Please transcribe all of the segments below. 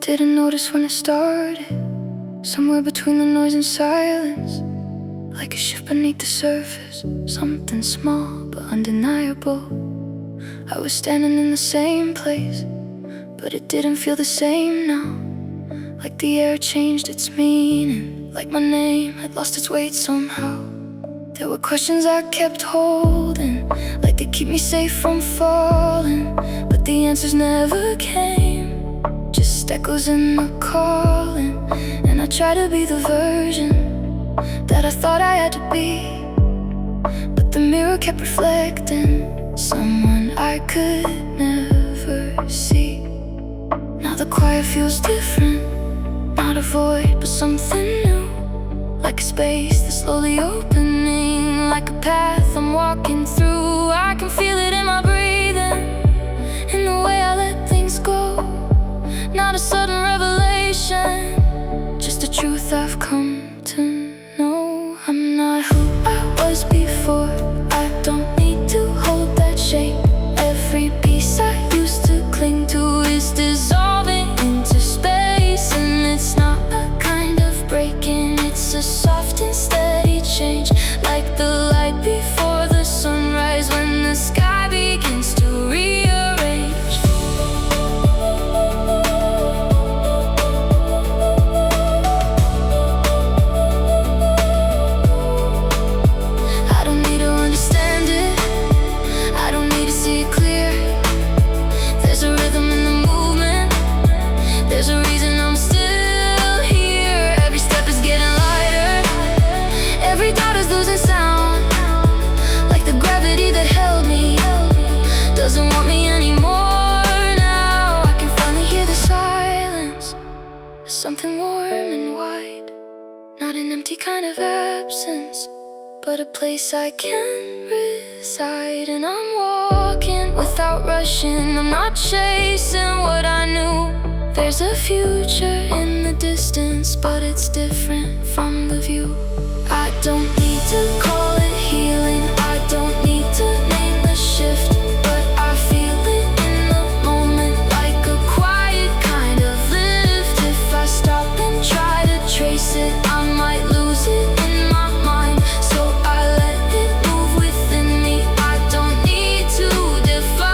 Didn't notice when it started, somewhere between the noise and silence, like a shift beneath the surface, something small but undeniable. I was standing in the same place, but it didn't feel the same now. Like the air changed its meaning, like my name had lost its weight somehow. There were questions I kept holding, like they keep me safe from falling, but the answers never came, just echoes in the calling. And I tried to be the version that I thought I had to be, but the mirror kept reflecting someone I could never see. Now the quiet feels different, not a void but something new, like a space that's slowly opening, like a path I'm walking through. I can feel it in my breathing, in the way I let things go. Not a sudden revelation, just a truth I've come to know. I'm not who I was before, I don't need to hold that shape. Every piece I used to cling to is dissolving into space, and it's not a kind of breaking, it's a soft and steady change, like the light before the sunrise when the sky begins to rearrange. I don't need to understand it, I don't need to see it clear. There's a rhythm in the movement, there's a reason I'm still here. Every step is getting lighter, every thought is losing sound, like the gravity that held me doesn't want me anymore now. I can finally hear the silence, something warm and wide, not an empty kind of absence, but a place I can reside. And I'm walking without rushing, I'm not chasing what I knew. There's a future in the distance, but it's different from the view. I don't need to call it healing, I don't need to name the shift, but I feel it in the moment, like a quiet kind of lift. If I stop and try to trace it, I might lose it in my mind, so I let it move within me. I don't need to define.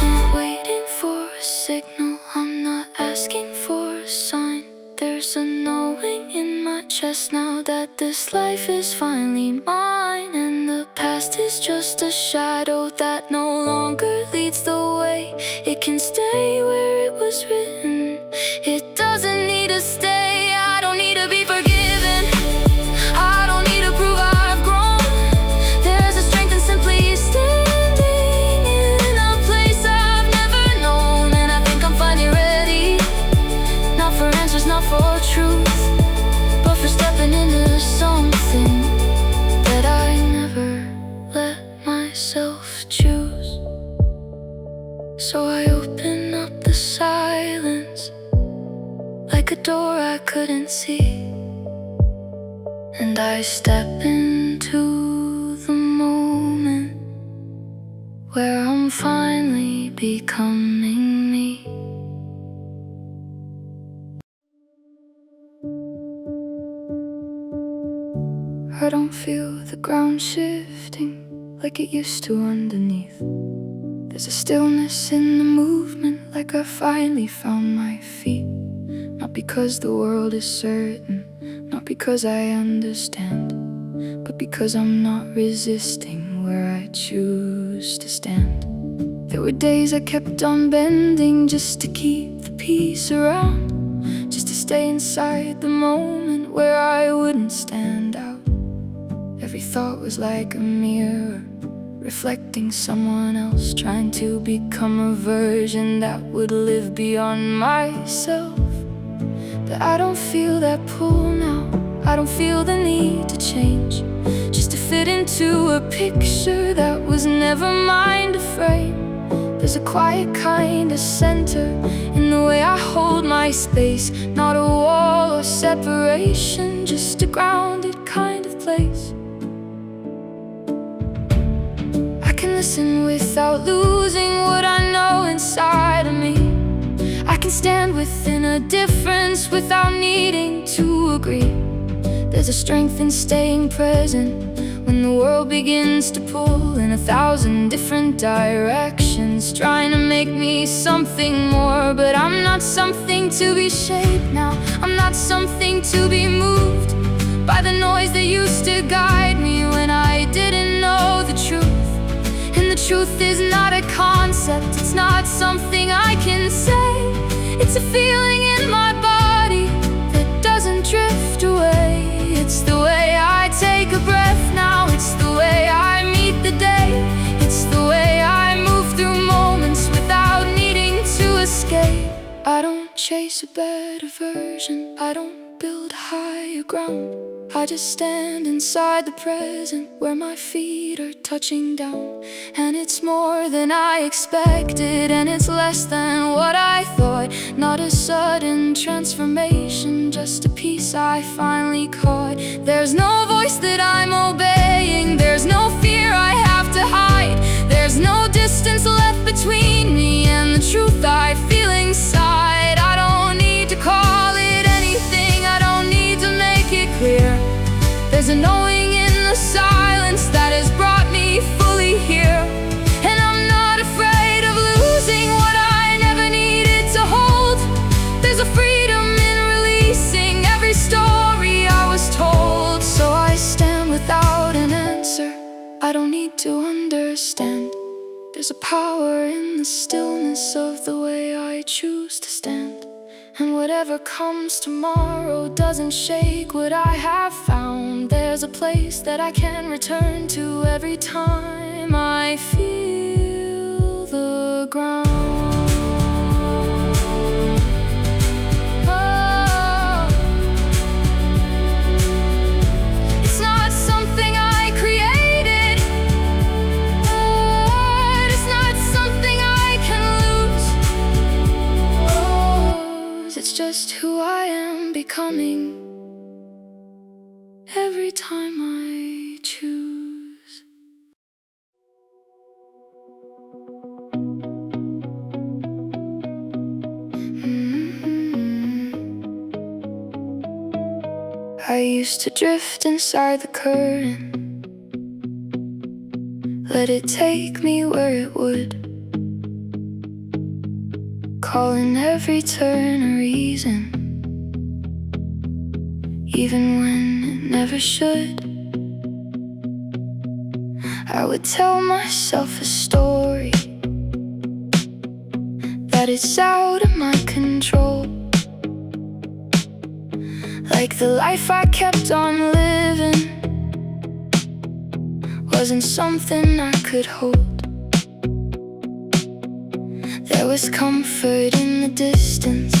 I'm waiting for a signal, I'm not asking for a sign. There's a knowing in my chest now that this life is finally mine, and the past is just a shadow that no longer leads the way. It can stay where it was written, it doesn't need to stay. I don't need to be forgiven, I don't need to prove I've grown. There's a strength in simply standing in a place I've never known, and I think I'm finally ready, not for answers, not for truth, but for stepping into something that I never let myself choose. So I open up the silence, like a door I couldn't see, and I step into the moment where I'm finally becoming me. I don't feel the ground shifting like it used to underneath. There's a stillness in the movement, like I finally found my feet. Not because the world is certain, not because I understand, but because I'm not resisting where I choose to stand. There were days I kept on bending just to keep the peace around, just to stay inside the moment where I wouldn't stand out. Every thought was like a mirror, reflecting someone else, trying to become a version that would live beyond myself. But I don't feel that pull now, I don't feel the need to change, just to fit into a picture that was never mine to frame. There's a quiet kind of center in the way I hold my space, not a wall or separation, just a grounded place. I can listen without losing what I know inside of me. I can stand within a difference without needing to agree. There's a strength in staying present when the world begins to pull in 1,000 different directions, trying to make me something more. But I'm not something to be shaped now. I'm not something to be moved by the noise that used to guide me when I didn't know the truth. And the truth is not a concept, it's not something I can say. It's a feeling in my body that doesn't drift away. It's the way I take a breath now. It's the way I meet the day. It's the way I move through moments without needing to escape. I don't chase a better version, I don't build higher ground. I just stand inside the present where my feet are touching down. And it's more than I expected, and it's less than what I thought. Not a sudden transformation, just a piece I finally caught. There's no voice that I'm obeying, there's no fear I have to hide. There's no distance left between me and the truth I feel inside. I don't need to call it anything, I don't need to make it clear. There's a knowing in the silence that has brought me fully here. And I'm not afraid of losing what I never needed to hold. There's a freedom in releasing every story I was told. So I stand without an answer, I don't need to understand. There's a power in the stillness of the way I choose to stand. And whatever comes tomorrow doesn't shake what I have found. There's a place that I can return to every time I feel the ground. Oh, it's not something I created, but it's not something I can lose. Oh, it's just who I am becoming every time I choose. I used to drift inside the current, let it take me where it would, calling every turn a reason, even when it never should. I would tell myself a story that it's out of my control, like the life I kept on living wasn't something I could hold. There was comfort in the distance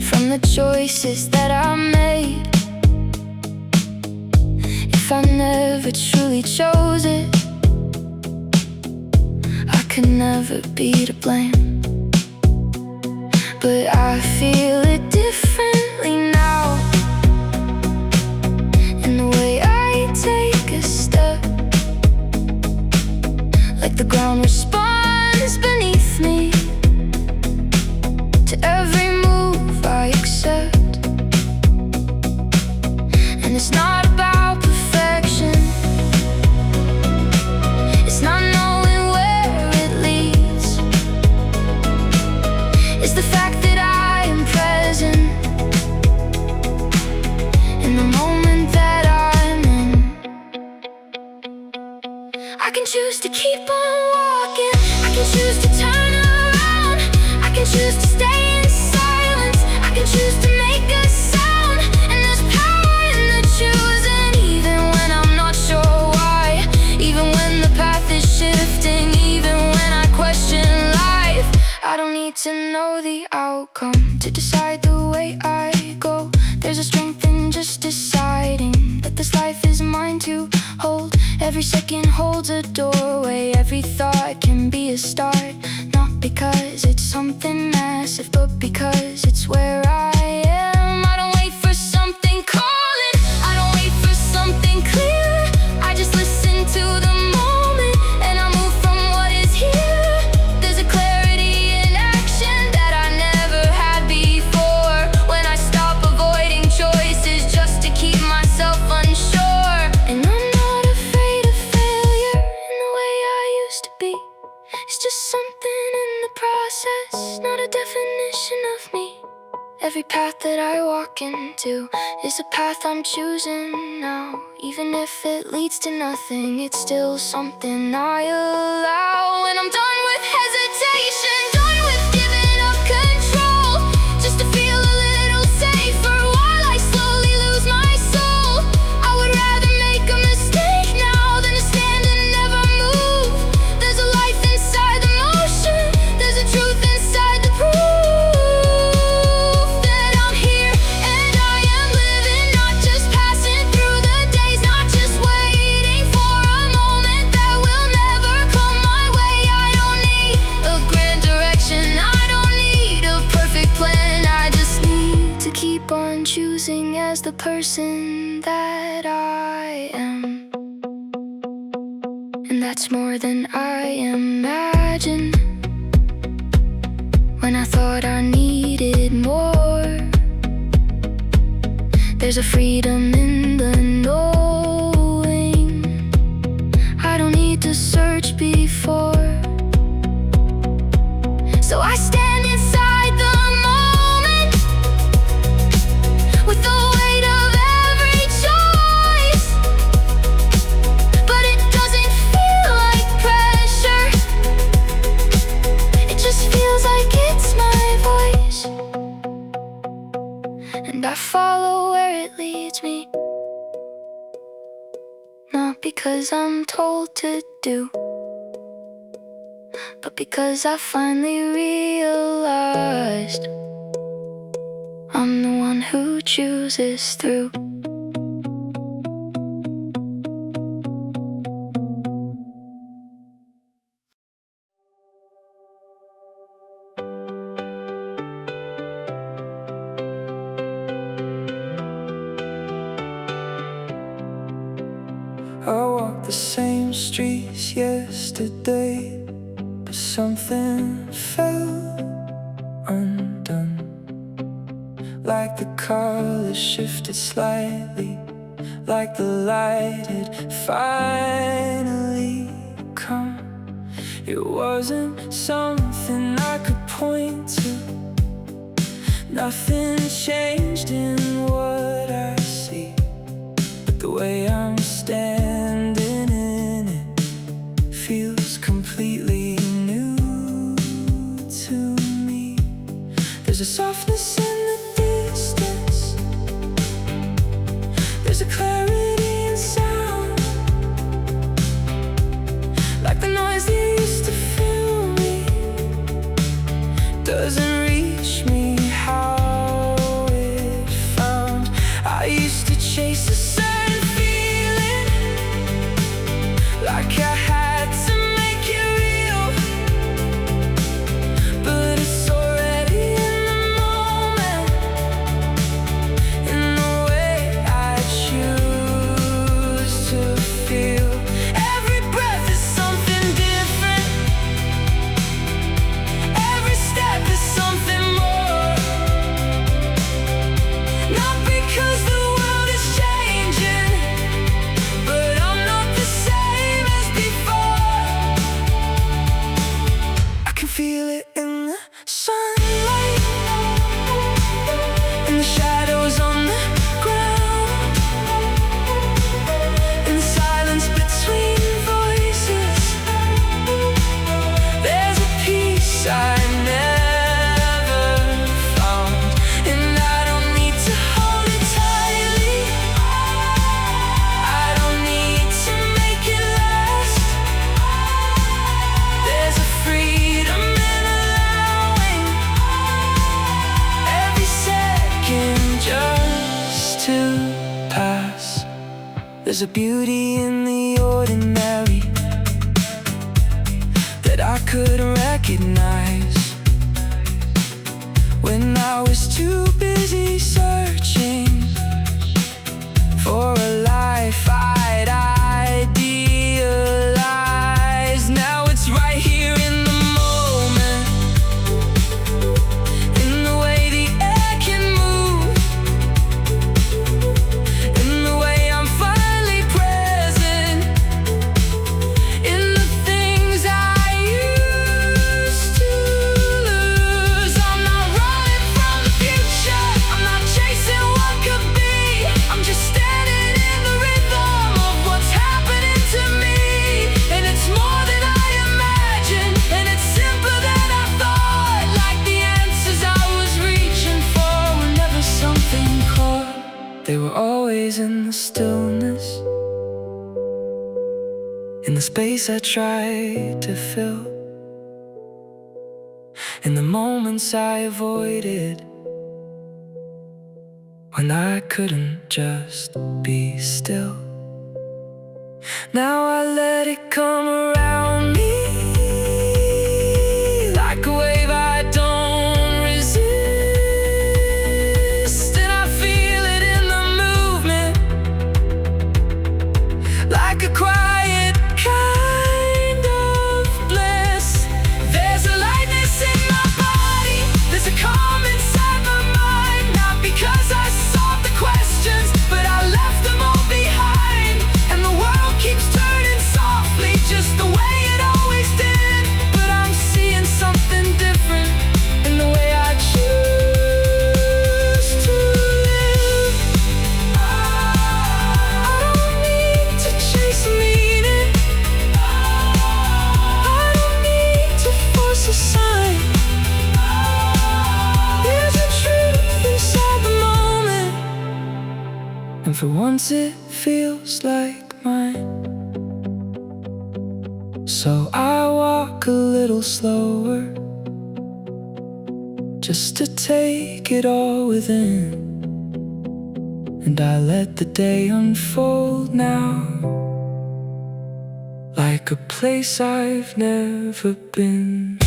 from the choices that I made. If I never truly chose it, I could never be to blame. But I feel it differently now, in the way I take a step, like the ground responds beneath me to every move I accept. And it's not about perfection, it's not knowing where it leads, it's the fact that I am present in the moment that I'm in. I can choose to keep on walking, I can choose to turn around, I can choose to stay in silence, I can choose to make a sound. And there's power in the choosing, even when I'm not sure why, even when the path is shifting, even when I question life. I don't need to know the outcome to decide the way I go. There's a strength in just deciding that this life is mine to hold. Every second holds a doorway, every thought can be a start. Not because it's something massive, but because it's where I am. I don't wait for something calling, I don't path that I walk into is a path I'm choosing now. Even if it leads to nothing, it's still something I allow. When I'm done with hesitation, done with giving up control, just to feel a little safer while I slowly lose my soul. I would rather make a mistake now than to stand and never move. There's a life inside the motion, there's a truth inside the proof. Choosing as the person that I am, and that's more than I imagined. When I thought I needed more, there's a freedom in the knowing. I don't need to search before, so I stand inside the moment with the weight of every choice. But it doesn't feel like pressure, it just feels like it's my voice. And I follow where it leads me, not because I'm told to do, but because I finally realized I'm the one who chooses through. I walked the same streets yesterday, but something fell undone. Like the color shifted slightly, like the light had finally come. It wasn't something I could point to, nothing changed in what I see, but the way I'm standing in it feels completely new to me. There's a softness in the distance, there's a clarity in sound, like the noise that used to fill me doesn't reach me how it found. I used to chase a certain feeling, like I had to make it real, but it's already in the moment, in the way I choose to feel. Every breath is something different, every step is something more. Not because the world is changing, but I'm not the same as before. I can feel it in the sunlight, in the shadows on the ground, in the silence between voices. There's a peace I never found, and I don't need to hold it tightly, I don't need to make it last. There's a freedom in allowing every second just to pass. There's a beauty in the ordinary that I couldn't recognize when I was too busy searching for a life I'd idealized. Now it's right here in the moment, in the way the air can move, in the way I'm finally present, in the things I used to lose. I'm not running from the future, I'm in the space I tried to fill, in the moments I avoided, when I couldn't just be still. Now I let it come around me like a wave I don't resist, and I feel it in the movement like a quiet kind of bliss. There's a lightness in my body, there's a calm inside my mind, not because I solved the questions, but I left them all behind, and the world keeps turning softly just the way it always did, but I'm seeing something different in the way I choose to live. I don't need to chase meaning, I don't need to force a sign. There's a truth inside the moment, and for once it feels like mine. So I walk a little slower, just to take it all within, and I let the day unfold now, like a place I've never been.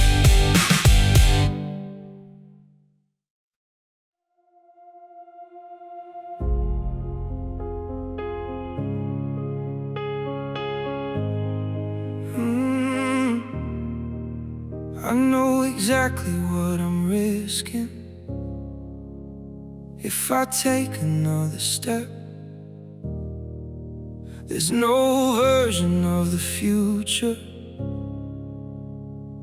I know exactly what I'm risking if I take another step. There's no version of the future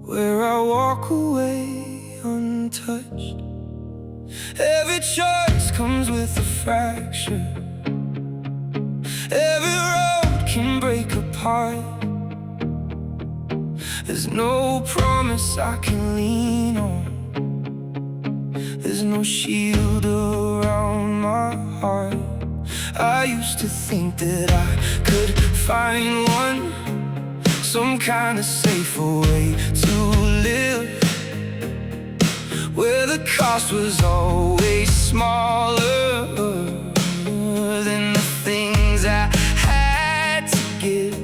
where I walk away untouched. Every choice comes with a fracture, every road can break apart. There's no promise I can lean on, there's no shield around my heart. I used to think that I could find one, some kind of safer way to live, where the cost was always smaller than the things I had to give.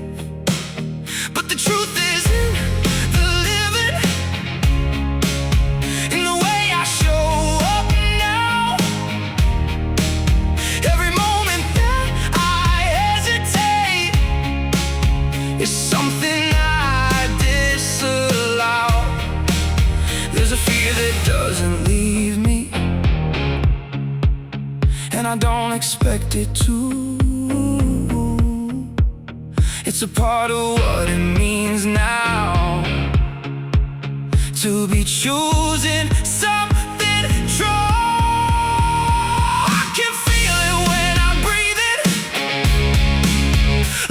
But the truth is, it's something I disallow. There's a fear that doesn't leave me, and I don't expect it to. It's a part of what it means now to be choosing something true. I can feel it when I'm breathing,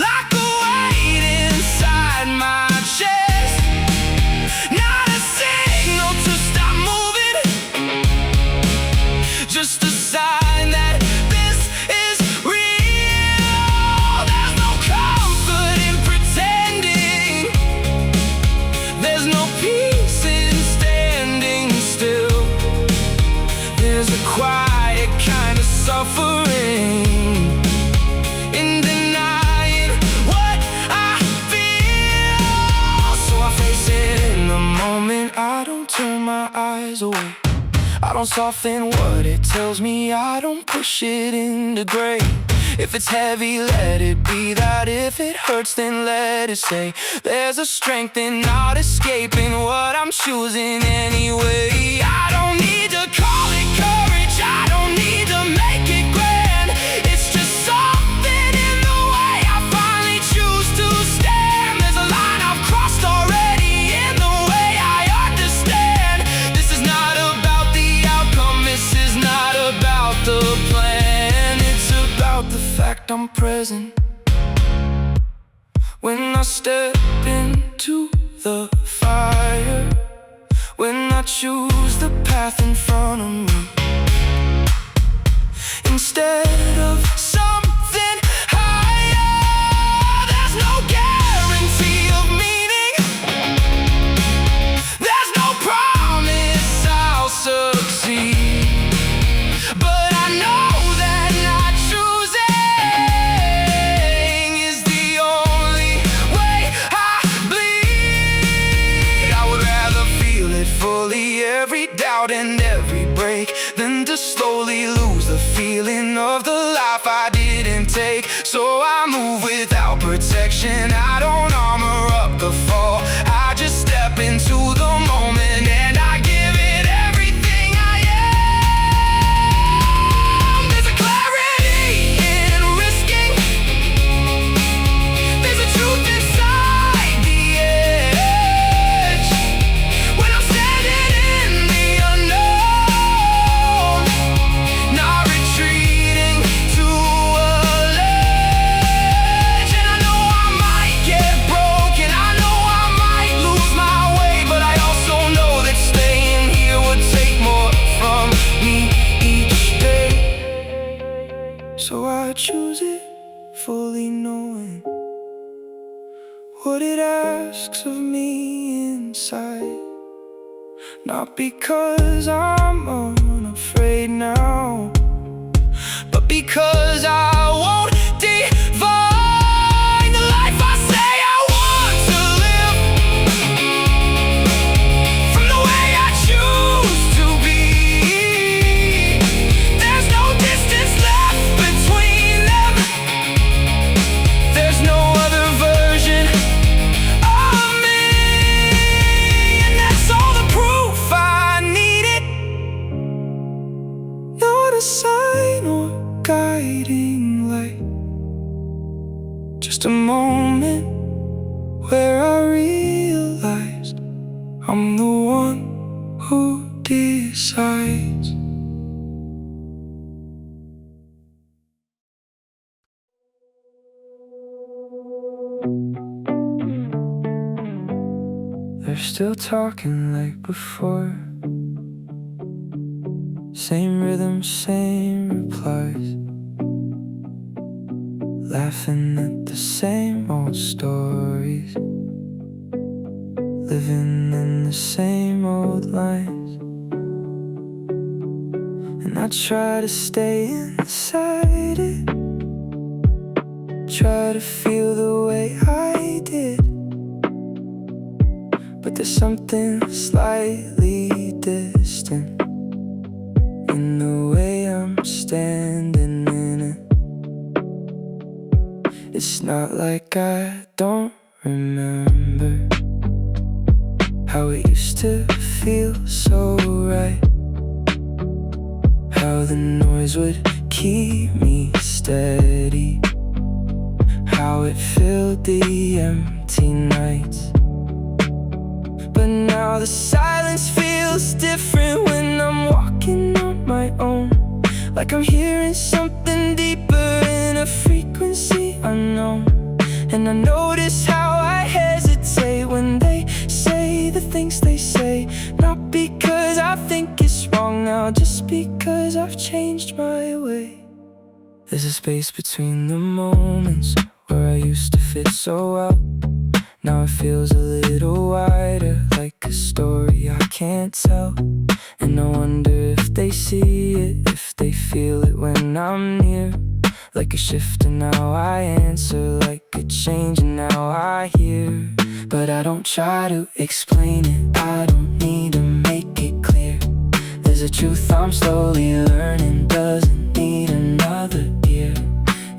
like a weight inside my chest. Not a signal to stop moving, just a sign that this is real. There's no comfort in pretending, there's no peace in standing still. There's a quiet kind of suffering in denying what I feel. So I face it in the moment, I don't turn my eyes away, I don't soften what it tells me, I don't push it into gray. If it's heavy, let it be that. If it hurts, then let it stay. There's a strength in not escaping what I'm choosing anyway. I don't need to call it courage, I don't need to make it grand. It's just something in the way I finally choose to stand. There's a line I've crossed already in the way I understand. This is not about the outcome, this is not about the plan. It's about the fact I'm present when I step into the fire, when I choose the path in front of me instead of something higher. There's no guarantee protection. I don't armor up the fall. I just step into the moment and I give it everything I am. There's a clarity in risking. There's a truth inside the edge. When I'm standing in the unknown, not retreating to a ledge. And I know I might get broken, I know I might lose my way, but I also know that staying here would take more from me each day. So I choose it, fully knowing what it asks of me inside. Not because I'm unafraid now, but because I won't divine the life I say I want to live, from the way I choose to be. There's no distance left between them. There's no other version of me, and that's all the proof I needed. Not a sign or guiding light, just a moment where I realized I'm the one who decides. They're still talking like before. Same rhythm, same replies. Laughing at the same old stories. Living in the same old lines. And I try to stay inside it. Try to feel the way I did. But there's something slightly distant in the way I'm standing in it. It's not like I don't remember how it used to feel so right. How the noise would keep me steady. How it filled the empty nights. But now the silence feels different when I'm walking on my own. Like I'm hearing something deeper in a frequency unknown. And I notice how I hesitate when they say the things they say. Not because I think it's wrong now, just because I've changed my way. There's a space between the moments where I used to fit so well. Now it feels a little wider, like a story I can't tell. And I wonder if they see it, if they feel it when I'm near. Like a shift in how I answer, like a change in how I hear. But I don't try to explain it, I don't need to make it clear. There's a truth I'm slowly learning, doesn't need another ear.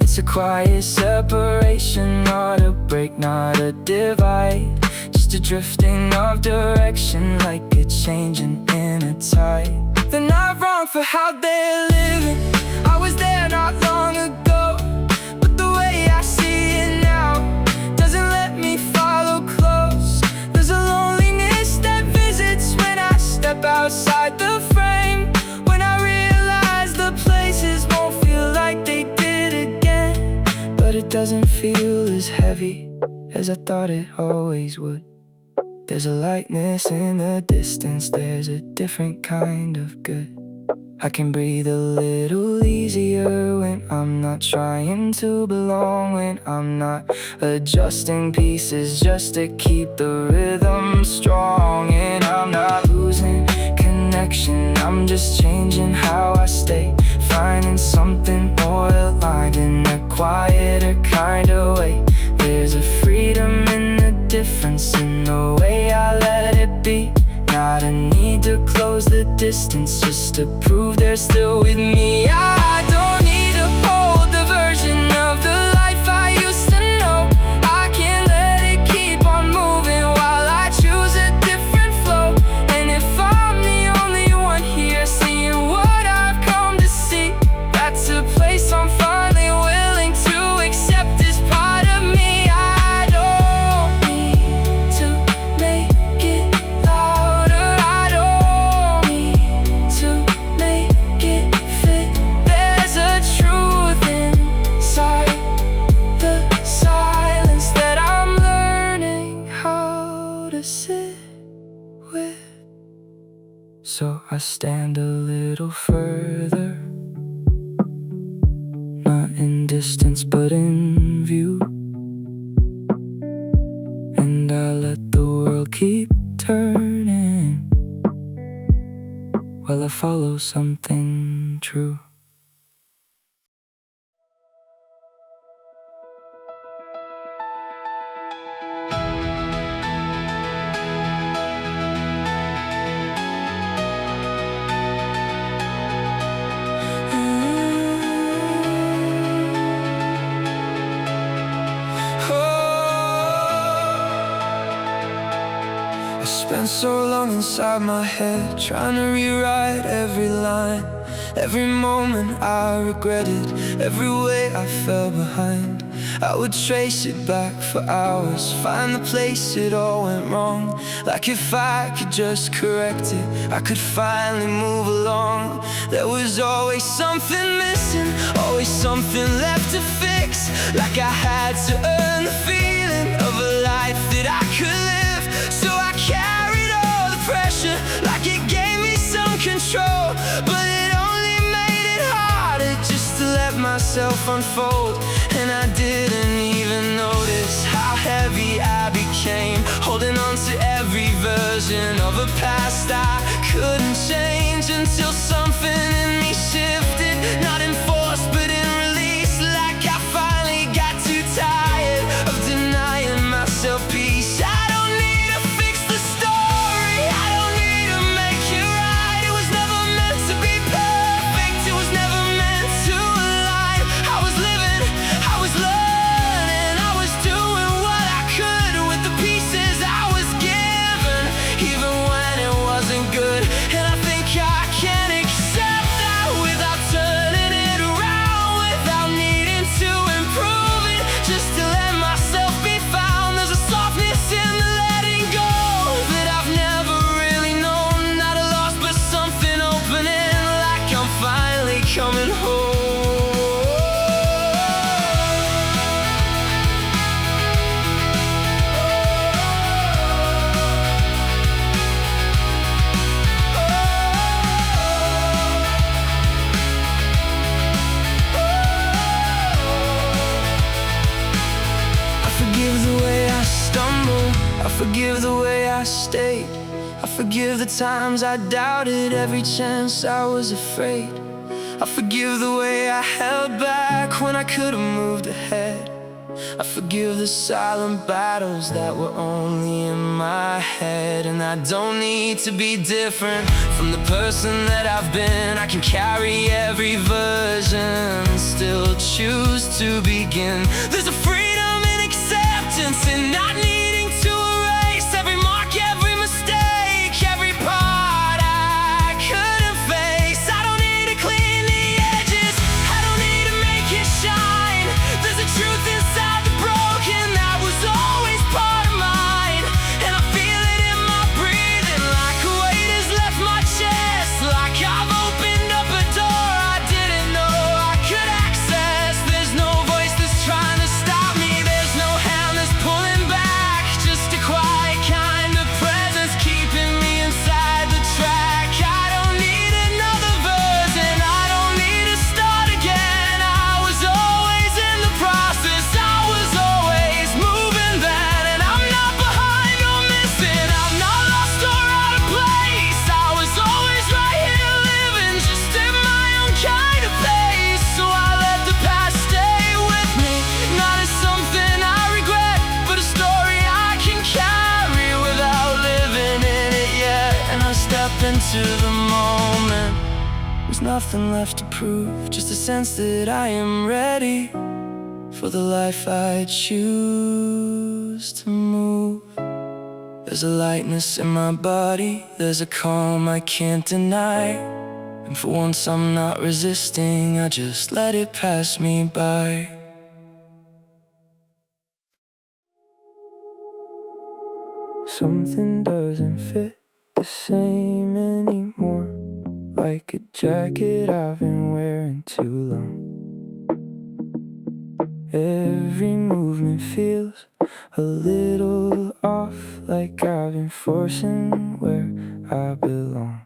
It's a quiet separation, not a break, not a divide. Just a drifting of direction, like a changing in a tide. They're not wrong for how they're living. I was there not long ago, but the way I see it now doesn't let me follow close. There's a loneliness that visits when I step outside the frame. When I realize the places won't feel like they did again. But it doesn't feel as heavy as I thought it always would. There's a lightness in the distance, there's a different kind of good. I can breathe a little easier when I'm not trying to belong. When I'm not adjusting pieces just to keep the rhythm strong. And I'm not losing connection, I'm just changing how I stay. Finding something more aligned in a quieter kind of way. There's a freedom in the difference in the way I let it be. Not a need to close the distance just to prove they're still with me. I don't need to hold the version of the life I used to know. So I stand a little further, not in distance but in view, and I let the world keep turning while I follow something true. I spent so long inside my head, trying to rewrite every line. Every moment I regretted, every way I fell behind. I would trace it back for hours, find the place it all went wrong. Like if I could just correct it, I could finally move along. There was always something missing, always something left to fix. Like I had to earn the feeling of a life that I could live. So I carried all the pressure, like it gave me some control. But it only made it harder just to let myself unfold. And I didn't even notice how heavy I became, holding on to every version of a past I couldn't change, until something in me shifted, not in force but in release. Like I finally got too tired of denying myself peace. I don't need to fix the story, I don't need to make it right. It was never meant to be perfect, it was never meant to align. I was living, I was learning, I was doing what I could with the pieces I was given, even when it wasn't good. And I think I can accept that without turning it around, without needing to improve it, just to let myself be found. There's a softness in the letting go that I've never really known. Not a loss but something opening, like I'm finally coming home. I forgive the way I stumbled, I forgive the way I stayed, I forgive the times I doubted, every chance I was afraid. I forgive the way I held back when I could have moved ahead. I forgive the silent battles that were only in my head. And I don't need to be different from the person that I've been. I can carry every version, still choose to begin. There's a freedom in acceptance and not needing to erase every mark, every mistake, every part I couldn't face. I don't need to clean the edges, I don't need to make it shine. There's a truth inside the broken that was always part of mine. And I feel it in my breathing, like a weight has left my chest, like I've opened up a door I didn't know I could access. There's no voice that's trying to stop me, there's no hand that's pulling back, just a quiet kind of presence keeping me inside the track. I don't need another version, I don't need to start again. I was always in the process, I was always moving then. And I'm not behind or missing, I'm not lost or out of place. I was always right here living, just in my own kind of pace. So I let the past stay with me, not as something I regret, but a story I can carry without living in it yet. And I step into the moment, there's nothing left to prove, just a sense that I am ready for the life I choose to move. There's a lightness in my body, there's a calm I can't deny. And for once I'm not resisting, I just let it pass me by. Something doesn't fit the same anymore, like a jacket I've been wearing too long. Every movement feels a little off, like I've been forcing where I belong.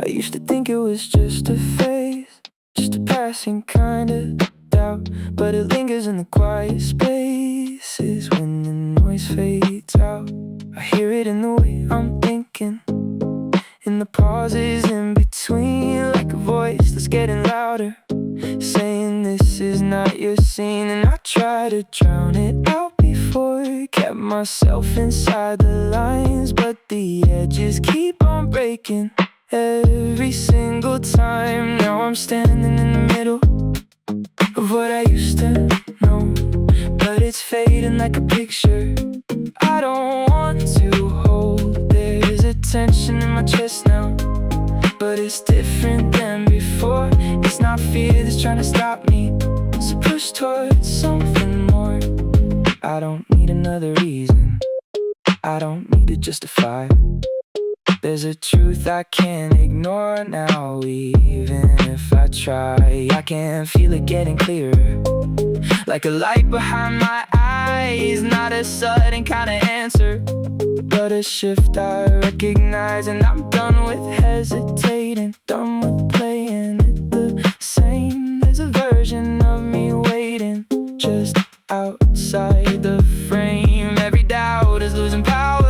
I used to think it was just a phase, just a passing kind of doubt, but it lingers in the quiet spaces when the noise fades out. I hear it in the way I'm thinking, in the pauses in between, like a voice that's getting louder, saying this is not your scene. And I try to drown it out before, kept myself inside the lines, but the edges keep on breaking every single time. Now I'm standing in the middle of what I used to know, but it's fading like a picture I don't want to hold. There's a tension in my chest now, but it's different than before. It's not fear that's trying to stop me, so push towards something more. I don't need another reason, I don't need to justify. There's a truth I can't ignore now, even if I try. I can feel it getting clearer, like a light behind my eyes. Not a sudden kind of answer, but a shift I recognize. And I'm done with hesitating, done with playing it the same. There's a version of me waiting just outside the frame. Every doubt is losing power,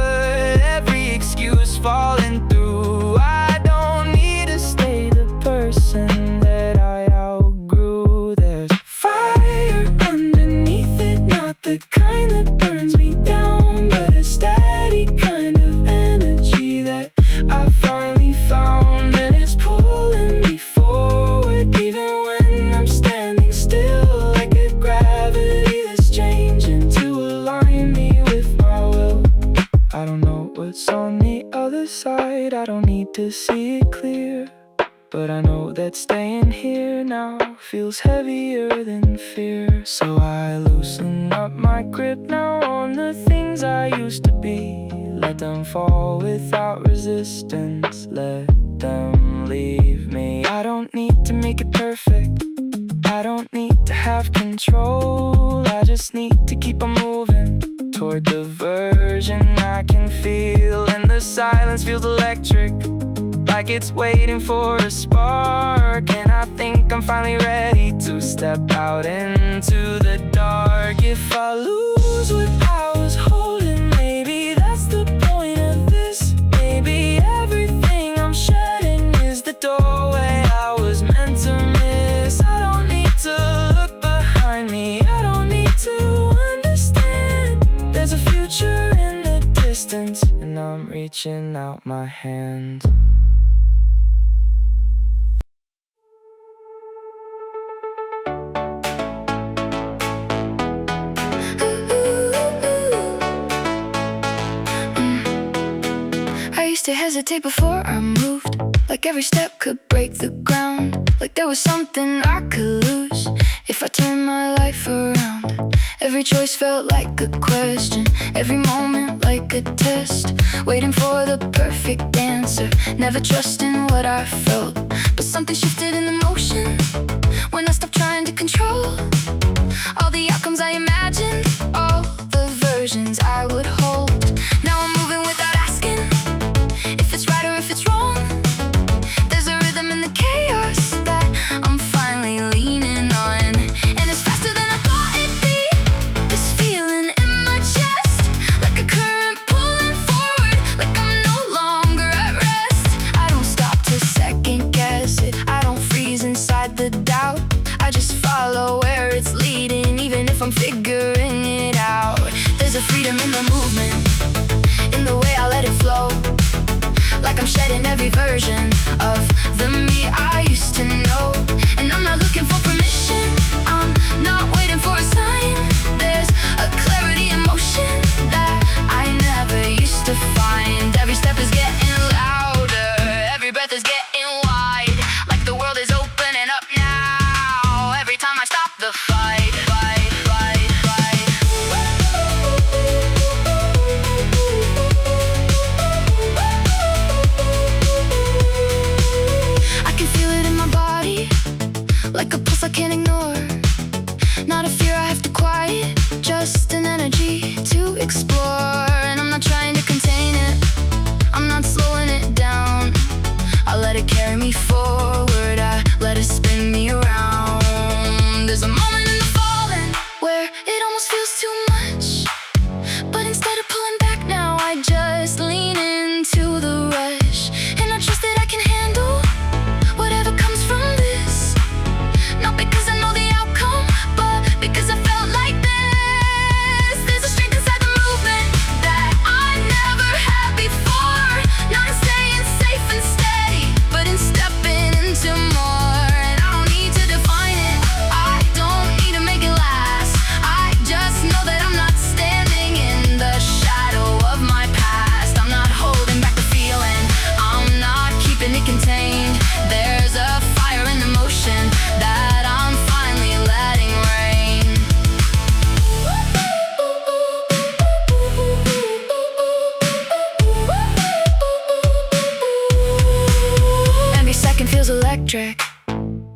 every excuse falling through. I don't need to stay the person that I outgrew. There's fire underneath it, not the kind that burns me down, but a steady kind of energy that I finally found. And it's pulling me forward even when I'm standing still, like a gravity that's changing to align me with my will. I don't know what's on the other side, I don't need to see it clear, but I know that staying here now feels heavier than fear. So I loosen up my grip now on the things I used to be. Let them fall without resistance, let them leave me. I don't need to make it perfect, I don't need to have control. I just need to keep on moving toward the version I can feel. And the silence feels electric, like it's waiting for a spark. And I think I'm finally ready to step out into the dark. If I lose what I was holding, maybe that's the point of this. Maybe everything I'm shedding is the doorway I was meant to miss. I don't need to look behind me, I don't need to understand. There's a future in the distance, and I'm reaching out my hand. I used to hesitate before I moved, like every step could break the ground, like there was something I could lose if I turned my life around. Every choice felt like a question, every moment like a test, waiting for the perfect answer, never trusting what I felt. But something shifted in the motion when I stopped trying to control all the outcomes I imagined, all the versions I would hold. Now I'm moving without asking if it's right or if it's wrong. There's a rhythm in the chaos that I'm finally leaning on, and it's faster than I thought it'd be. This feeling in my chest, like a current pulling forward, like I'm no longer at rest. I don't stop to second guess it, I don't freeze inside the doubt. I just follow where it's leading, even if I'm figuring it out. There's a freedom in the movement, in the way I let it flow, like I'm shedding every version of the me I used to know. And I'm not looking for permission, I'm not waiting for a sign. There's a clarity in motion that I never used to find. Every step is getting louder, every breath is getting wide, like the world is opening up now, every time I stop the fight, fight, fight, fight. I can feel it in my body, like a pulse I can't ignore. Not a fear I have to quiet, just an energy to explore. And I'm not trying to contain it, I'm not slowing it down, I'll let it carry electric.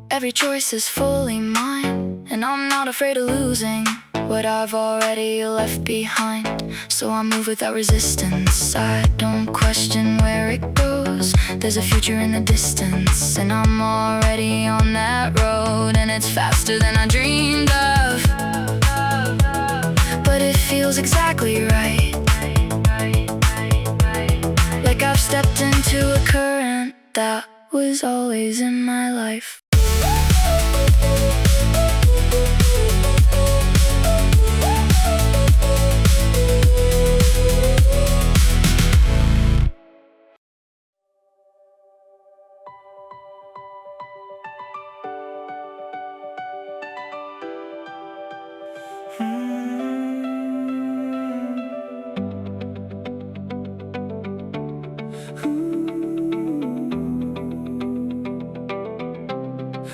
Every choice is fully mine, and I'm not afraid of losing what I've already left behind. So I move without resistance, I don't question where it goes. There's a future in the distance, and I'm already on that road. And it's faster than I dreamed of, but it feels exactly right. Like I've stepped into a current that was always in my life.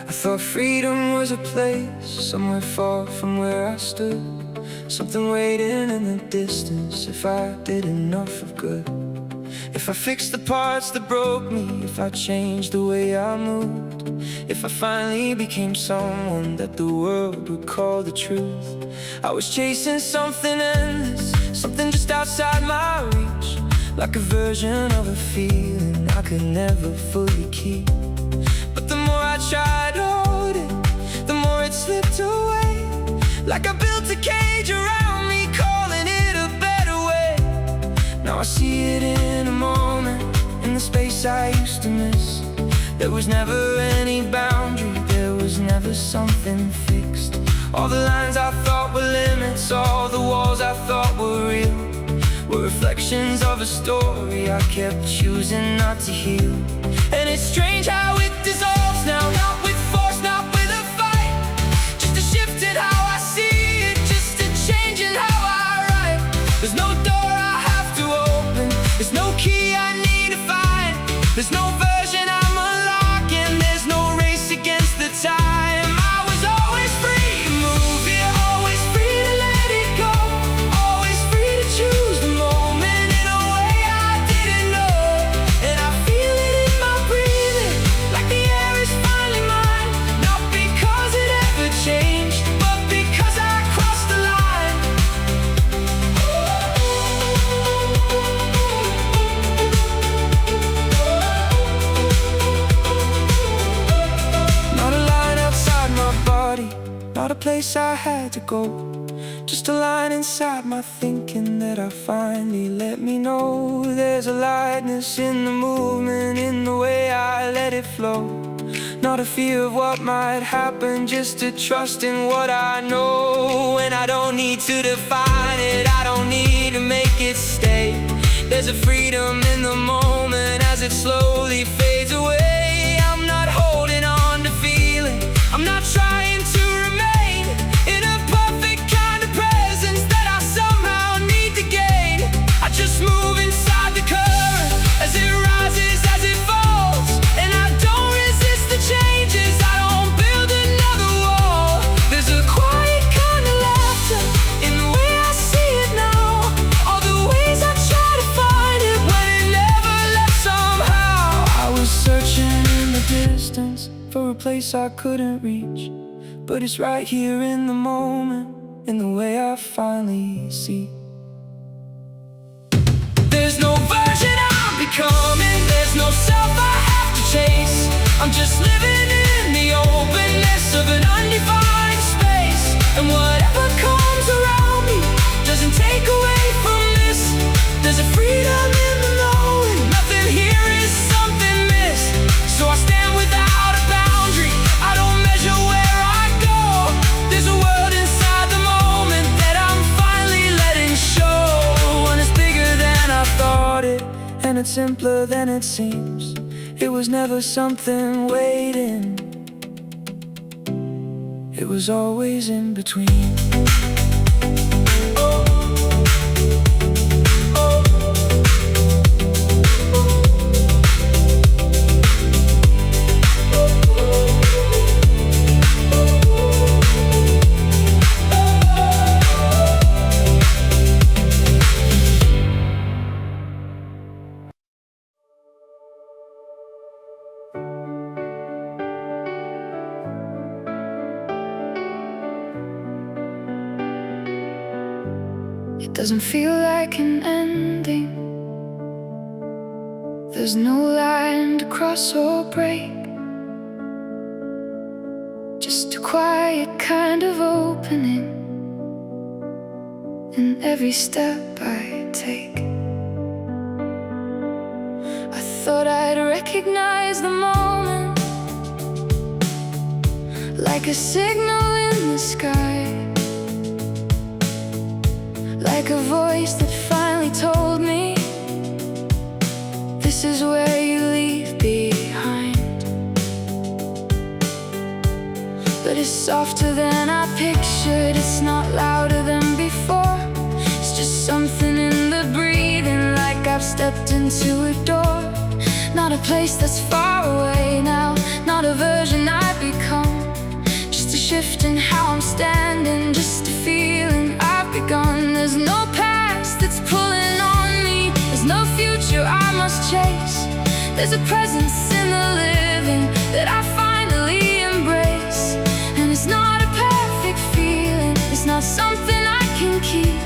I thought freedom was a place somewhere far from where I stood, something waiting in the distance if I did enough of good. If I fixed the parts that broke me, if I changed the way I moved, if I finally became someone that the world would call the truth. I was chasing something endless, something just outside my reach, like a version of a feeling I could never fully keep. But the more I tried to hold it, the more it slipped away, like I built a cage around me, calling it a better way. Now I see it in a moment, in the space I used to miss. There was never any boundary, there was never something fixed. All the lines I thought were limits, all the walls I thought were real, were reflections of a story I kept choosing not to heal. And it's strange how it dissolves now, not with force, not with a fight, just a shift in how I see it, just a change in how I write. There's no door I have to open, there's no key I need to find, there's no version I'm unlocking, there's no race against the time. I was always free to move, yeah, always free to let it go, always free to choose the moment in a way I didn't know. And I feel it in my breathing, like the air is finally mine, not because it ever changed, but because I crossed the line. Not a line outside my body, not a place I had to go, just a line inside my thinking that I finally let me know. There's a lightness in the movement, in the way I let it flow. Not a fear of what might happen, just a trust in what I know. And I don't need to define it, I don't need to make it stay. There's a freedom in the moment as it slowly fades away. I'm not holding on to feeling, I'm not trying to remain in a perfect kind of presence that I somehow need to gain. I just move inside the current as it rises, as it falls, and I don't resist the changes, I don't build another wall. There's a quiet kind of laughter in the way I see it now, all the ways I try to find it when it never left somehow. I was searching in the distance for a place I couldn't reach, but it's right here in the moment, in the way I finally see. There's no version I'm becoming, there's no self I have to chase. I'm just living in the openness of an undefined space, and whatever comes around me doesn't take away from this. There's a freedom in the knowing, nothing here is something missed. So I stand without a boundary, I don't measure where I go. There's a world inside the moment that I'm finally letting show. And it's bigger than I thought it, and it's simpler than it seems. It was never something waiting, it was always in between. It doesn't feel like an ending. There's no line to cross or break, just a quiet kind of opening in every step I take. I thought I'd recognize the moment, like a signal in the sky, like a voice that finally told me, this is where you leave behind. But it's softer than I pictured, it's not louder than before. It's just something in the breathing, like I've stepped into a door. Not a place that's far away now, not a version I've become, just a shift in how I'm standing, just a feeling I've begun. There's no past that's pulling on me, there's no future I must chase. There's a presence in the living that I finally embrace. And it's not a perfect feeling, it's not something I can keep.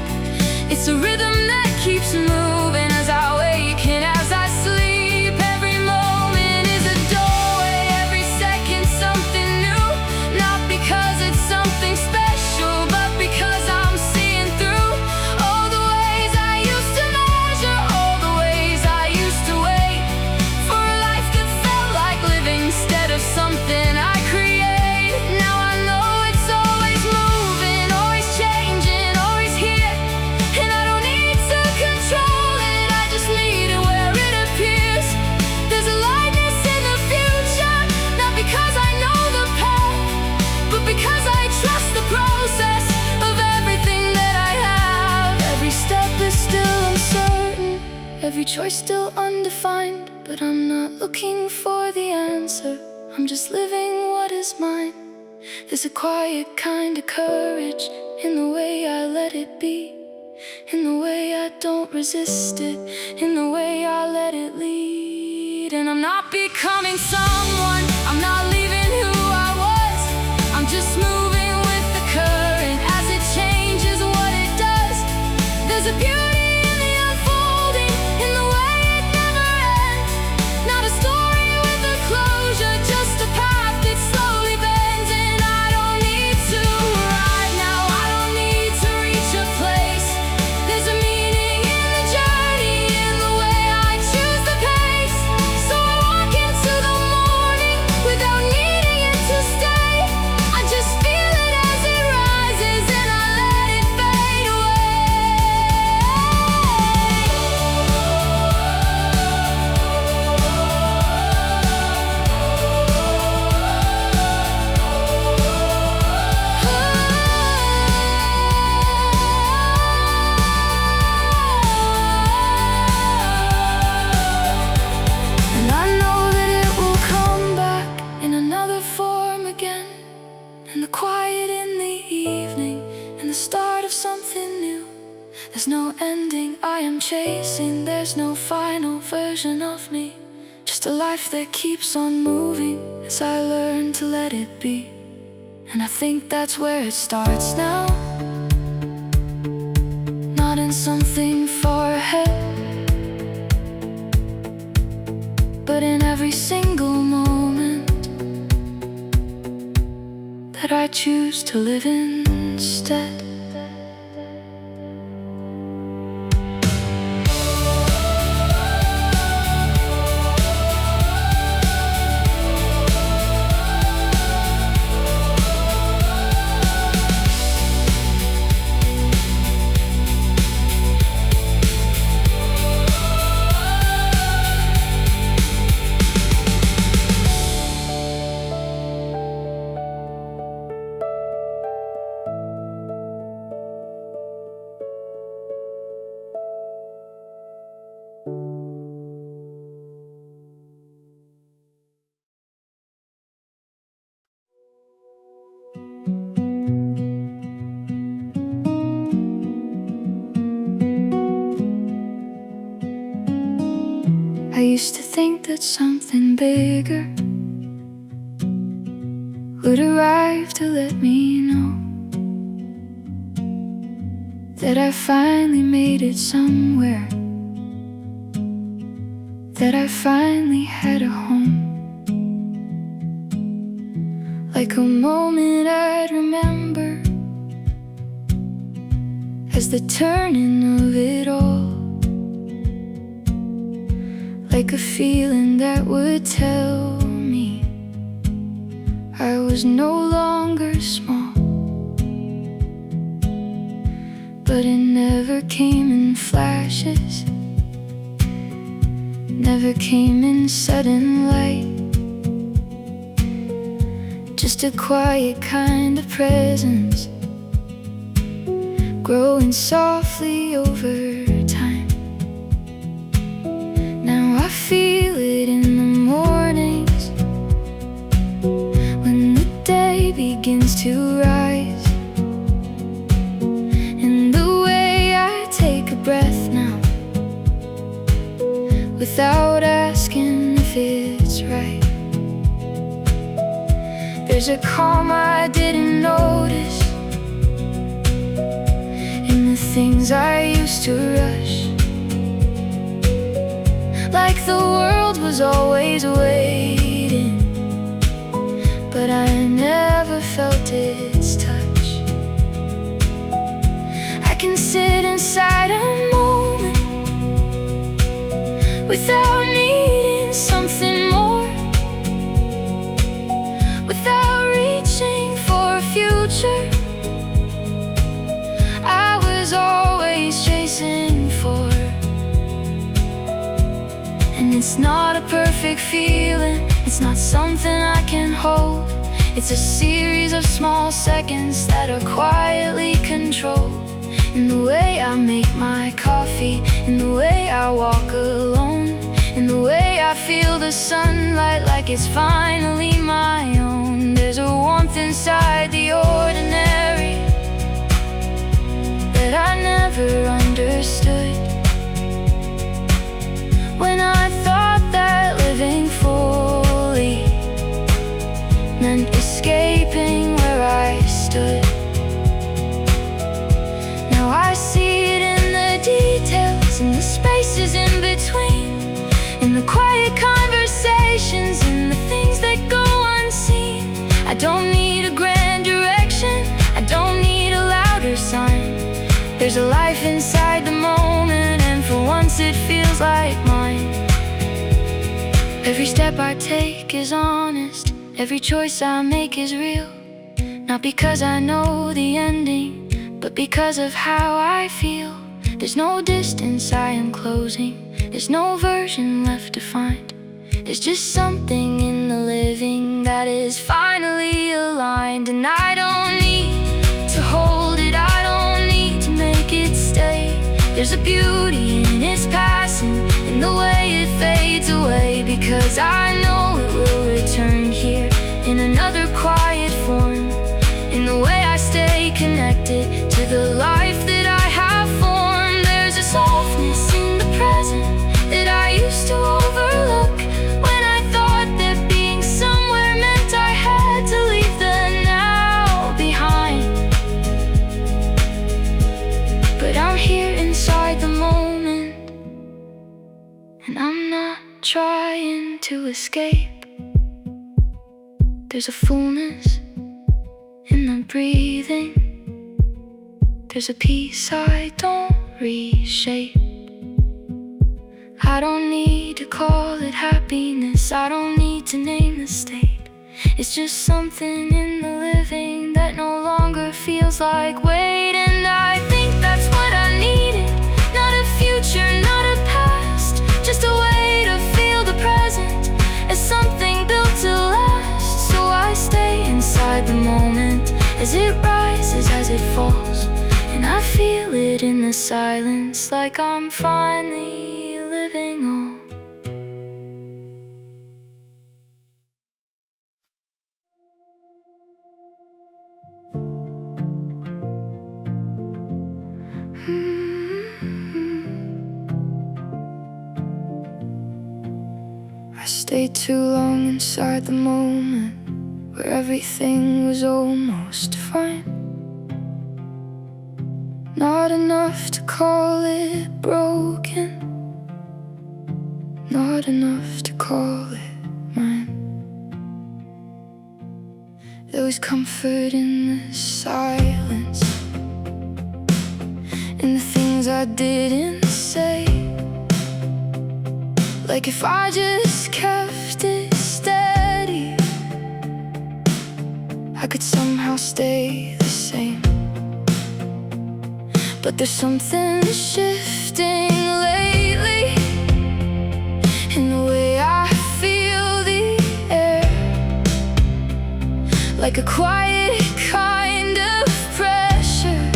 It's a rhythm that keeps moving as I wake and as I sleep. Every moment is a doorway, every second something new. Not because it's something special, but because I'm seeing through all the ways I used to measure, all the ways I used to wait for a life that felt like living instead of something I create. Now I know it's always moving, always changing, always here. And I don't need to control it, I just need it where it appears. There's a lightness in the future, not because I know the path, but because I trust the process of everything that I have. Every step is still uncertain, every choice still undefined, but I'm not looking for the answer, I'm just living what is mine. There's a quiet kind of courage in the way I let it be, in the way I don't resist it, in the way I let it lead. And I'm not becoming someone, I'm not leaving who I was, I'm just moving with the current as it changes what it does. There's a beauty in the unfolding, in the way it never ends. Not a story with a closure, just a path that slowly bends. And I don't need to right now, I don't need to reach a place. There's a meaning in the journey, in the way I choose the pace. So I walk into the morning without needing it to stay. I just feel it as it rises and I let it fade away. And I know that it will come back in another form again, in the quiet in the evening, in the start of something new. There's no ending I am chasing, there's no final version of me, just a life that keeps on moving as I learn to let it be. And I think that's where it starts now, not in something far ahead, but in every single moment that I choose to live instead. I used to think that something bigger would arrive to let me know that I finally made it somewhere, that I finally had a home. Like a moment I'd remember as the turning of it all, like a feeling that would tell me I was no longer small. But it never came in flashes, never came in sudden light. Just a quiet kind of presence, growing softly over time. Now I feel it in the mornings, when the day begins to rise. And the way I take a breath now, without asking if it's right. There's a calm I didn't notice in the things I used to rush, like the world was always waiting, but I never felt its touch. I can sit inside a moment without needing something more, without reaching for a future I was always chasing for. And it's not a perfect feeling, it's not something I can hold. It's a series of small seconds that are quietly controlled. In the way I make my coffee, in the way I walk alone, in the way I feel the sunlight like it's finally my own. There's a warmth inside the ordinary that I never understood. When I thought that living fully meant escaping where I stood, now I see it in the details, in the spaces in between, in the quiet conversations, in the things that go unseen. I don't need a grand direction, I don't need a louder sign. There's a life inside the moment, and for once it feels like mine. Every step I take is honest, every choice I make is real. Not because I know the ending, but because of how I feel. There's no distance I am closing, there's no version left to find. There's just something in the living that is finally aligned. And I don't need to hold it, I don't need to make it stay. There's a beauty in its passing, in the way it fades away, because I know it will return here in another quiet form, in the way I stay connected to the life that I have formed. There's a softness in the present that I used to overlook, when I thought that being somewhere meant I had to leave the now behind. But I'm here inside the moment, and I'm not trying to escape. There's a fullness in the breathing, there's a peace I don't reshape. I don't need to call it happiness, I don't need to name the state. It's just something in the living that no longer feels like wait. And I think that's what I needed, not a future, not a past, just a way to feel the present as something built to last. So I stay inside the moment as it rises, as it falls, and I feel it in the silence, like I'm finally living on. I stayed too long inside the moment where everything was almost fine. Not not enough to call it broken, not enough to call it mine. There was comfort in the silence, in the things I didn't say. Like if I just kept it steady, I could somehow stay the same. But there's something shifting lately in the way I feel the air, like a quiet kind of pressure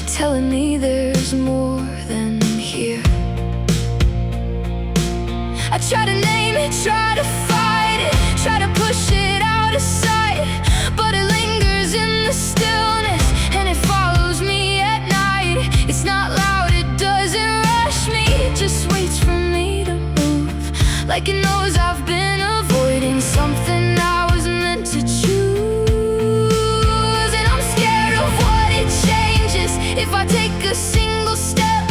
telling me there's more than here. I try to name it, try to fight it, try to push it out of sight, but it lingers in the stillness and it follows me at night. It's not loud, it doesn't rush me, it just waits for me to move, like it knows I've been avoiding something I was meant to choose. And I'm scared of what it changes if I take a single step,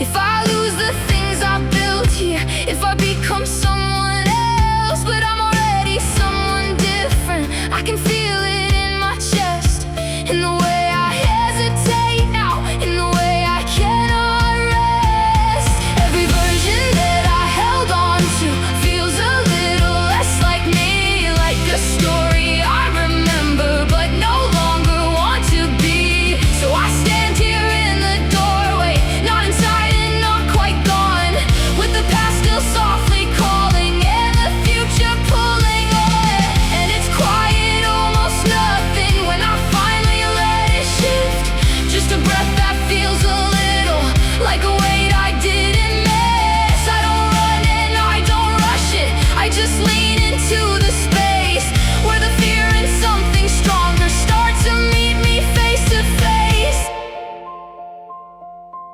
if I lose the things I built here, if I become someone else. But I'm already someone different, I can feel it in my chest, in the way I hesitate now, in the way I cannot rest. Every version that I held on to feels a little less like me, like a story I remember but no longer want to be. So I stand here in the doorway, not inside and not quite gone, with the past still softly calling and the future pulling on. And it's quiet, almost nothing, when I finally let it shift. Just a breath that feels a little like a weight I didn't miss. I don't run and I don't rush it, I just lean into the space where the fear and something stronger start to meet me face to face.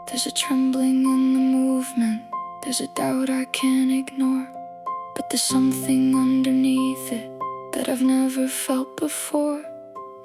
There's a trembling in the movement, there's a doubt I can't ignore, but there's something underneath it that I've never felt before.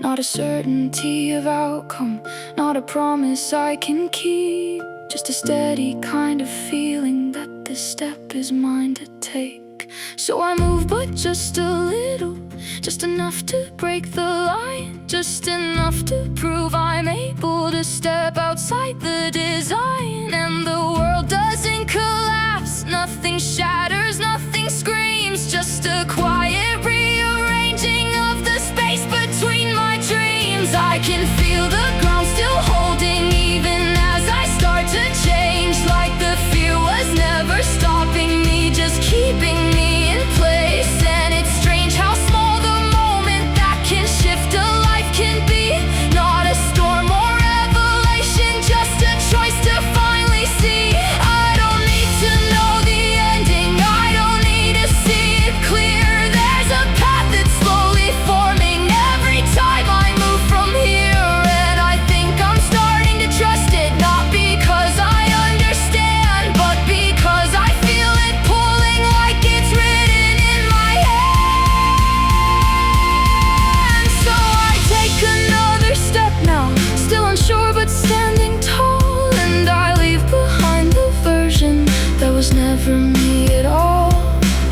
Not a certainty of outcome, not a promise I can keep, just a steady kind of feeling that this step is mine to take. So I move, but just a little, just enough to break the line, just enough to prove I'm able to step outside the design. And the world doesn't collapse, nothing shatters, nothing screams, just a quiet rearranging of the space between my dreams. I can feel the ground still holding even as I start to change, like the fear was never stopping me, just keeping me in place. And it's strange how small the moment that can shift a life can be, not a storm or revelation, just a choice to finally see. I don't need to know the ending, I don't need to see it clear. There's a path that's slowly forming every time I move from here, and I think I'm starting to trust it, not because I understand, but because I feel it pulling like it's written in my hand. So I take another step now, still unsure but standing tall, and I leave behind the version that was never me at all.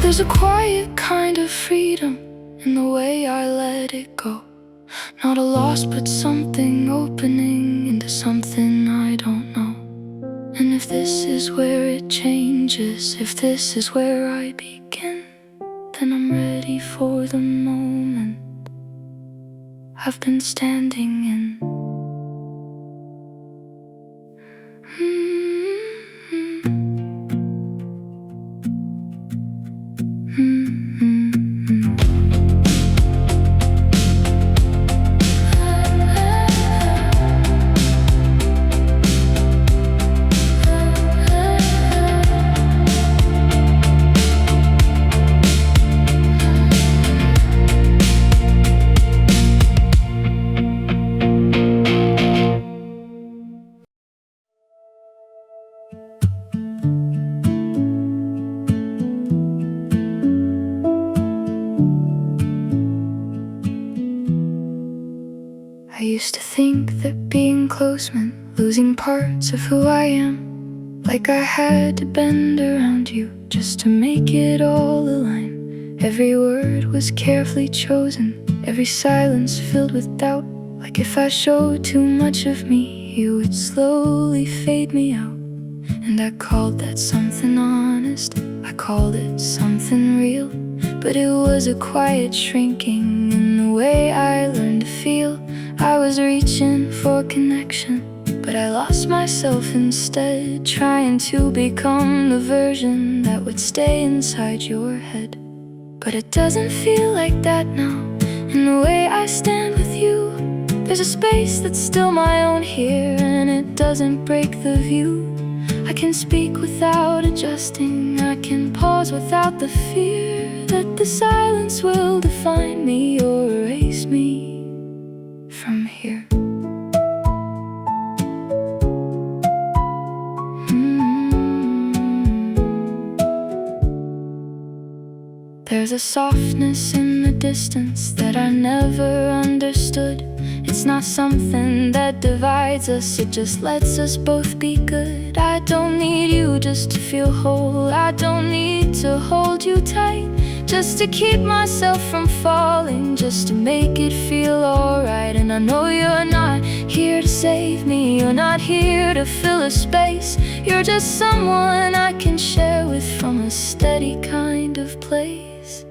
There's a quiet kind of freedom in the way I let it go, not a loss but something opening into something I don't know. And if this is where it changes, if this is where I begin, then I'm ready for the moment I've been standing in. I used to think that being close meant losing parts of who I am, like I had to bend around you just to make it all align. Every word was carefully chosen, every silence filled with doubt. Like if I showed too much of me, you would slowly fade me out. And I called that something honest, I called it something real. But it was a quiet shrinking in the way I learned to feel. I was reaching for connection, but I lost myself instead, trying to become the version that would stay inside your head. But it doesn't feel like that now. In the way I stand with you, there's a space that's still my own here, and it doesn't break the view. I can speak without adjusting, I can pause without the fear that the silence will define me or erase me from here. There's a softness in the distance that I never understood. It's not something that divides us, it just lets us both be good. I don't need you just to feel whole, I don't need to hold you tight, just to keep myself from falling, just to make it feel alright. And I know you're not here to save me, you're not here to fill a space. You're just someone I can share with from a steady kind of place.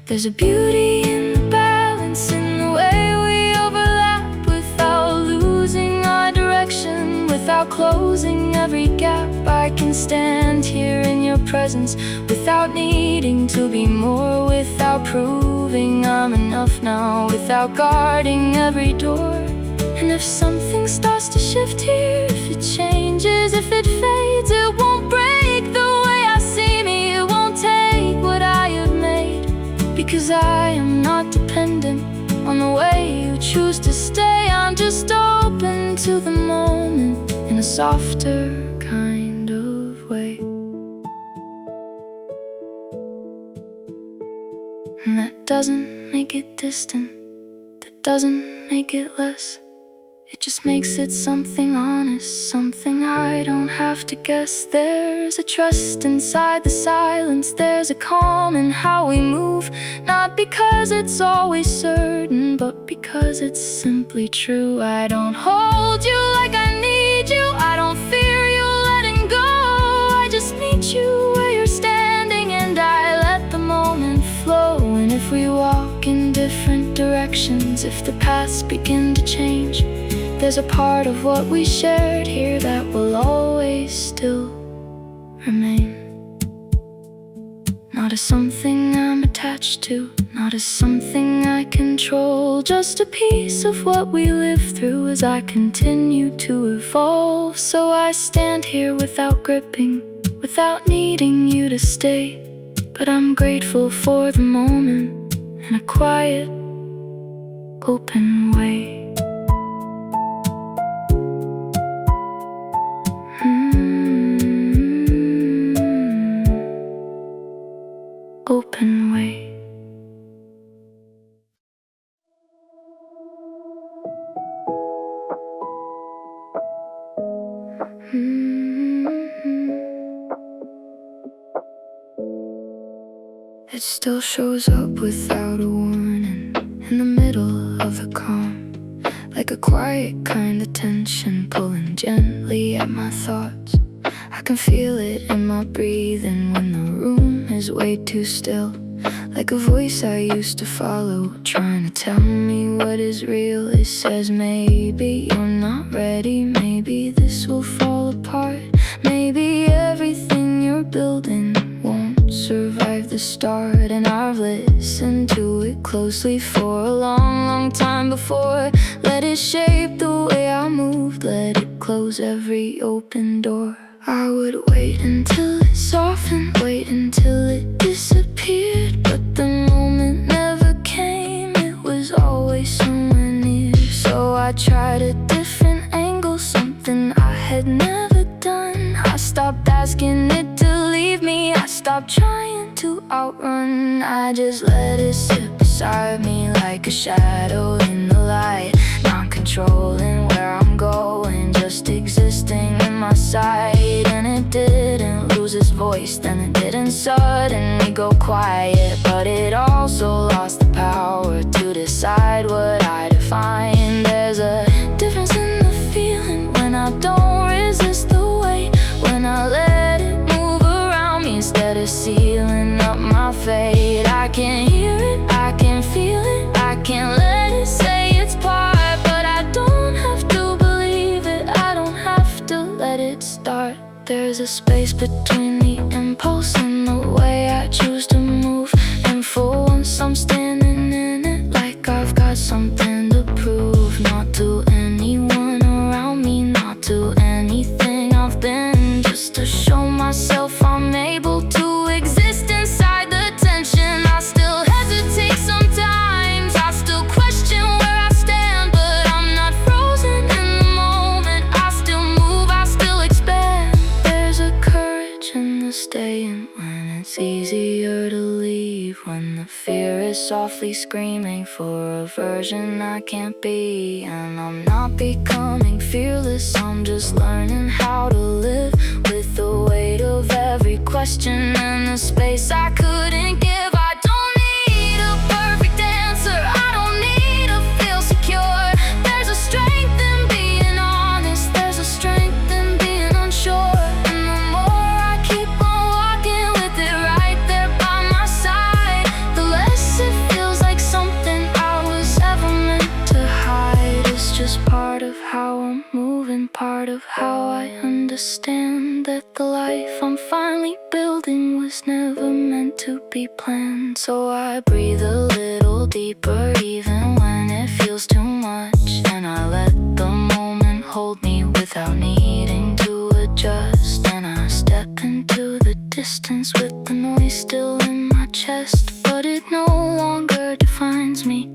There's a beauty in the balance, in the way we overlap without losing our direction, without closing every gap. I can stand here in your presence without needing to be more, without proving I'm enough now, without guarding every door. And if something starts to shift here, if it changes, if it fades, it won't break the way I see me, it won't take what I have made. Because I am not dependent on the way you choose to stay. I'm just open to the moment in a softer kind of way. And that doesn't make it distant, that doesn't make it less. It just makes it something honest, something I don't have to guess. There's a trust inside the silence, there's a calm in how we move. Not because it's always certain, but because it's simply true. I don't hold you like I need you, I don't fear you letting go. I just meet you where you're standing, and I let the moment flow. And if we walk in different directions, if the paths begin to change, there's a part of what we shared here that will always still remain. Not as something I'm attached to, not as something I control, just a piece of what we live through as I continue to evolve. So I stand here without gripping, without needing you to stay. But I'm grateful for the moment in a quiet, open way. Open way. It still shows up without a warning, in the middle of the calm, like a quiet kind of tension pulling gently at my thoughts. I can feel it in my breathing when the room is way too still, like a voice I used to follow, trying to tell me what is real. It says maybe you're not ready, maybe this will fall apart, maybe everything you're building won't survive the start. And I've listened to it closely for a long, long time before. Let it shape the way I moved, let it close every open door. I would wait until it softened, wait until it disappeared. But the moment never came, it was always somewhere near. So I tried a different angle, something I had never done. I stopped asking it to leave me, I stopped trying to outrun. I just let it sit beside me like a shadow in the light, not controlling where I'm going. just existing in my sight. And it didn't lose its voice, then it didn't suddenly go quiet. But it also lost the power to decide what I define. There's a difference in the feeling when I don't resist the weight, when I let it move around me instead of sealing up my fate. I can hear it, I can feel it, I can't let it say its part, but I don't have to believe it, I don't have to let it start. There's a space between the impulse and the way I choose to move, and for once I'm standing in it like I've got something to prove. Not to anyone around me, not to anything I've been, just to show myself I'm able to exist inside the tension. I still hesitate sometimes, I still question where I stand, but I'm not frozen in the moment. I still move, I still expand. There's a courage in the staying when it's easier to leave, when the fear is softly screaming for a version I can't be. And I'm not becoming fearless, I'm just learning how to live with the weight of every question and the space I couldn't give. I don't need a perfect answer, I don't need to feel secure. There's a strength in being honest, there's a strength in being unsure. And the more I keep on walking with it right there by my side, the less it feels like something I was ever meant to hide. It's just part of how I'm moving, part of how I understand that the life I'm finally building was never meant to be planned. So I breathe a little deeper even when it feels too much, and I let the moment hold me without needing to adjust. And I step into the distance with the noise still in my chest, but it no longer defines me,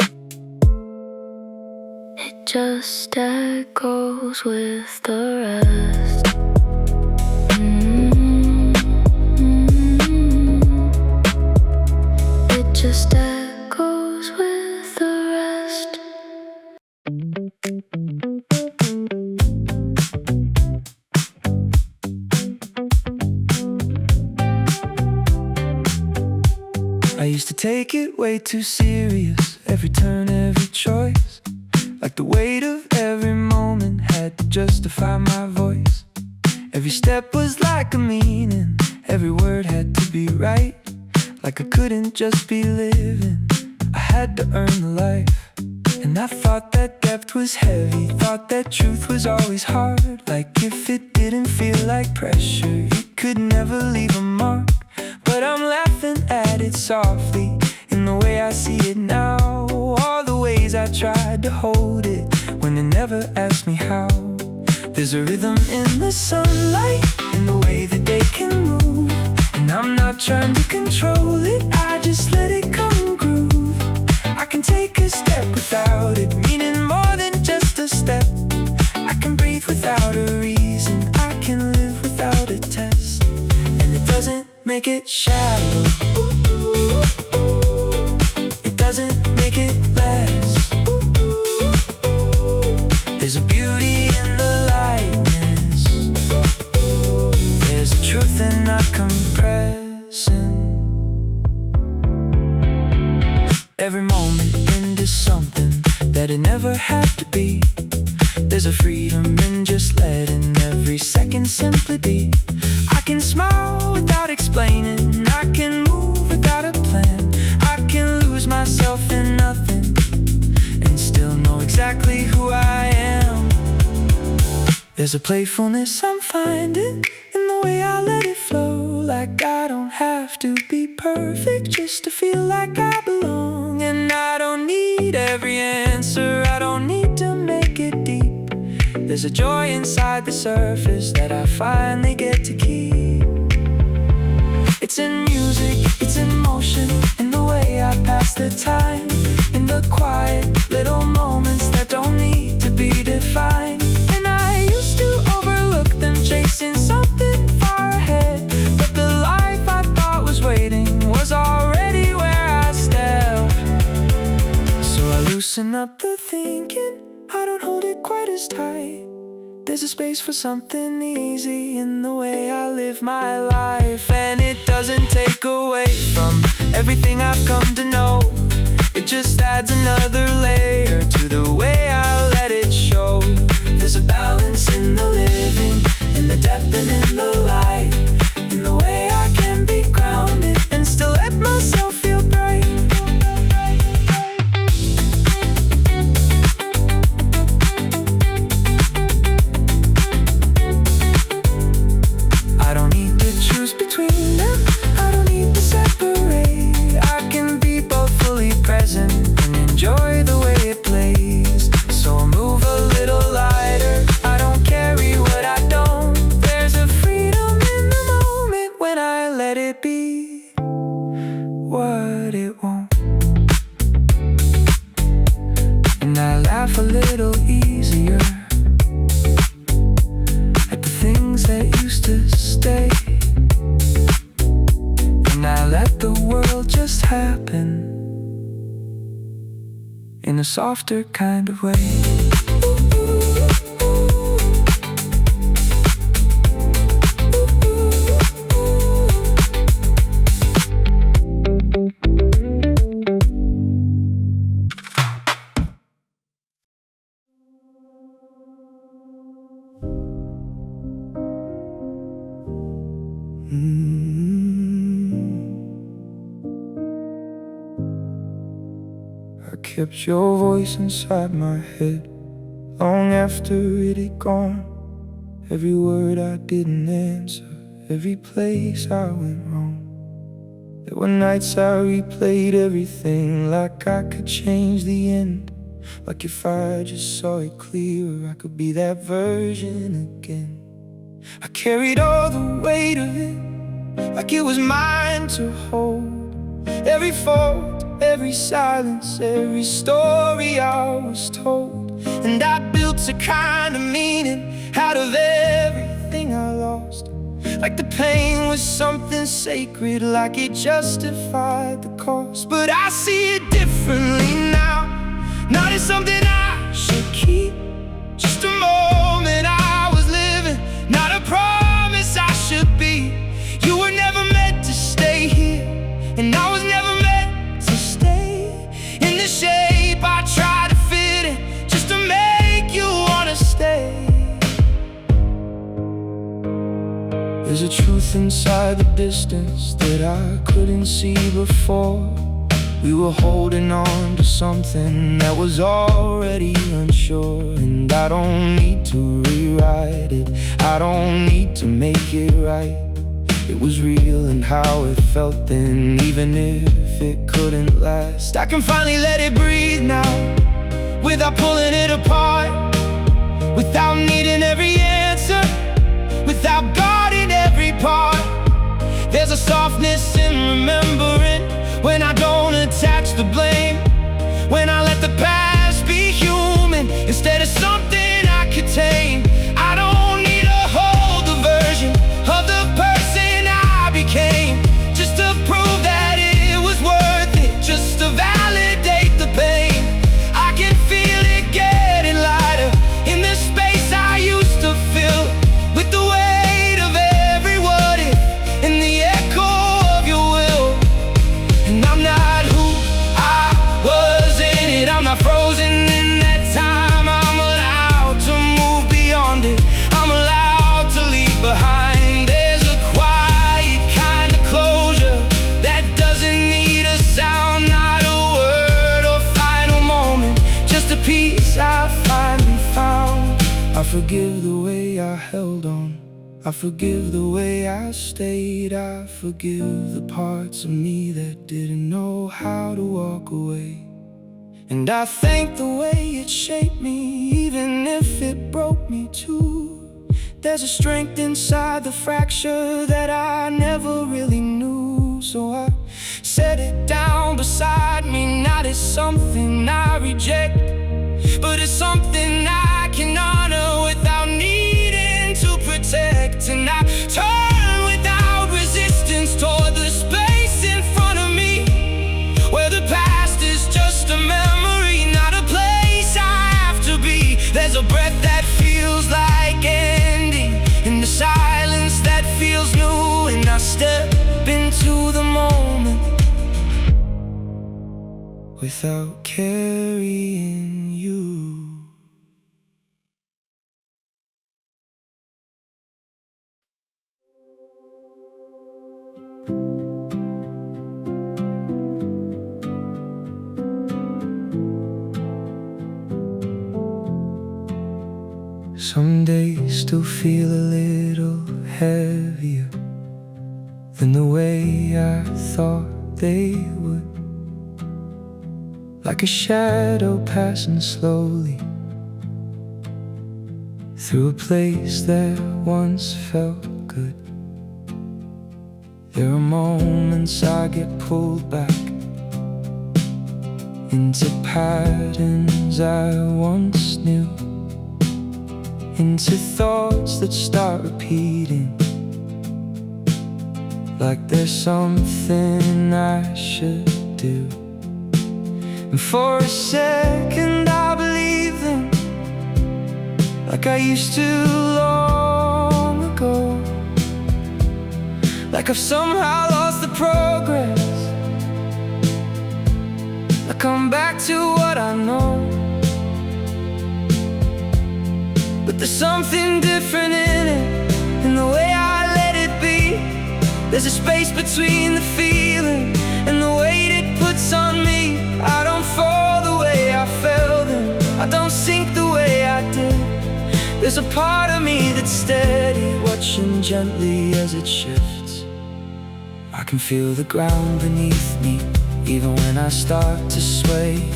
it just echoes with the rest. It just echoes with the rest. I used to take it way too serious, every turn, every choice, like the weight of every moment had to justify my voice. Every step was like a meaning, every word had to be right, like I couldn't just be living, I had to earn the life. And I thought that depth was heavy, thought that truth was always hard, like if it didn't feel like pressure, it could never leave a mark. But I'm laughing at it softly, in the way I see it now, all the ways I tried to hold it when they never asked me how. There's a rhythm in the sunlight, in the way that they can move, and I'm not trying to control it, I just let it come and groove. I can take a step without it meaning more than just a step, I can breathe without a reason, I can live without a test. And it doesn't make it shallow, it doesn't make it less. There's a beauty in the lightness, there's a truth in not compressing. Every moment into something that it never had to be, there's a freedom in just letting every second simply be. I can smile without explaining, I can move without a plan, I can lose myself in nothing and still know exactly who I am. There's a playfulness I'm finding in the way I let it flow, like I don't have to be perfect just to feel like I belong. And I don't need every answer, I don't need to make it deep, there's a joy inside the surface that I finally get to keep. It's in music, it's in motion, in the way I pass the time, in the quiet little moments that don't need to be defined. And I used to overlook them, chasing something far ahead, but the life I thought was waiting was already where I stepped. So I loosen up the thinking, I don't hold it quite as tight, There's a space for something easy in the way I live my life, and it doesn't take away from everything I've come to know. It just adds another layer to the way I let it show. There's a balance in the living, in the depth and in the light, in the way I can be grounded and still let myself feel bright. I don't need to choose between them, I don't need to separate. I can be both fully present and enjoy the way it plays. So I'll move a little lighter, I don't carry what I don't. There's a freedom in the moment when I let it be what it won't. And I laugh a little easier at the things that used to stay. And I let the world just happen in a softer kind of way. I kept your voice inside my head long after it had gone. Every word I didn't answer, every place I went wrong. There were nights I replayed everything like I could change the end. Like if I just saw it clearer, I could be that version again. I carried all the weight of it like it was mine to hold. Every fault, every silence, every story I was told. And I built a kind of meaning out of everything I lost. Like the pain was something sacred, like it justified the cost. But I see it differently now, not as something I should keep. Just a moment I was living, not a promise I should be. You were never meant to stay here, and I was never meant to stay in the shape I tried to fit in, just to make you wanna stay. There's a truth inside the distance that I couldn't see before. We were holding on to something that was already unsure. And I don't need to rewrite it, I don't need to make it right. It was real and how it felt then, even if it couldn't last. I can finally let it breathe now, without pulling it apart, without needing every answer, without guarding every part. There's a softness in remembering, when I don't attach the blame, when I let the past be human instead of something I could tame. I don't need to hold the version of the person I became, just to prove that it was worth it, just to validate the pain. I can feel it getting lighter in the space I used to fill, with the weight of every what if and the echo of your will. And I'm not who I was in it, I'm not frozen in that time. I'm allowed to move beyond it, I'm allowed to leave behind. There's a quiet kind of closure that doesn't need a sound, not a word or final moment, just a piece I finally found. I forgive the way I held on, I forgive the way I stayed, I forgive the parts of me that didn't know how to walk away. And I thank the way it shaped me, even if it broke me too. There's a strength inside the fracture that I never really knew. So I set it down beside me, not as something I reject, but as something I can honor without needing to protect. And I turn without resistance toward the space in front of me, where the past is just a memory, not a place I have to be. There's a breath that feels like without carrying you. Some days still feel a little heavier than the way I thought they would, like a shadow passing slowly through a place that once felt good. There are moments I get pulled back into patterns I once knew, into thoughts that start repeating, like there's something I should do. And for a second I believe them, like I used to long ago, like I've somehow lost the progress, like I'm back to what I know. But there's something different in it, in the way I let it be. There's a space between the feeling and the weight it puts on me. I don't fall the way I fell then, I don't sink the way I did. There's a part of me that's steady, watching gently as it shifts. I can feel the ground beneath me, even when I start to sway,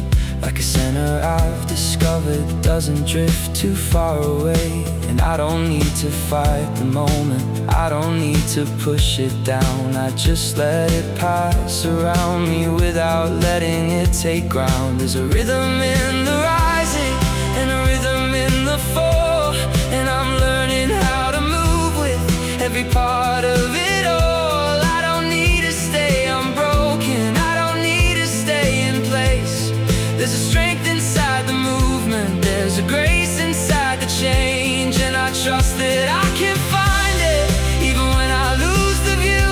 like a center I've discovered doesn't drift too far away. And I don't need to fight the moment, I don't need to push it down. I just let it pass around me without letting it take ground. There's a rhythm in the rising and a rhythm in the fall, and I'm learning how to move with every part of it all. I don't need to stay unbroken, I don't need to stay in place. There's a strength inside the movement, there's a grace inside the change, and I trust that I can find it, even when I lose the view.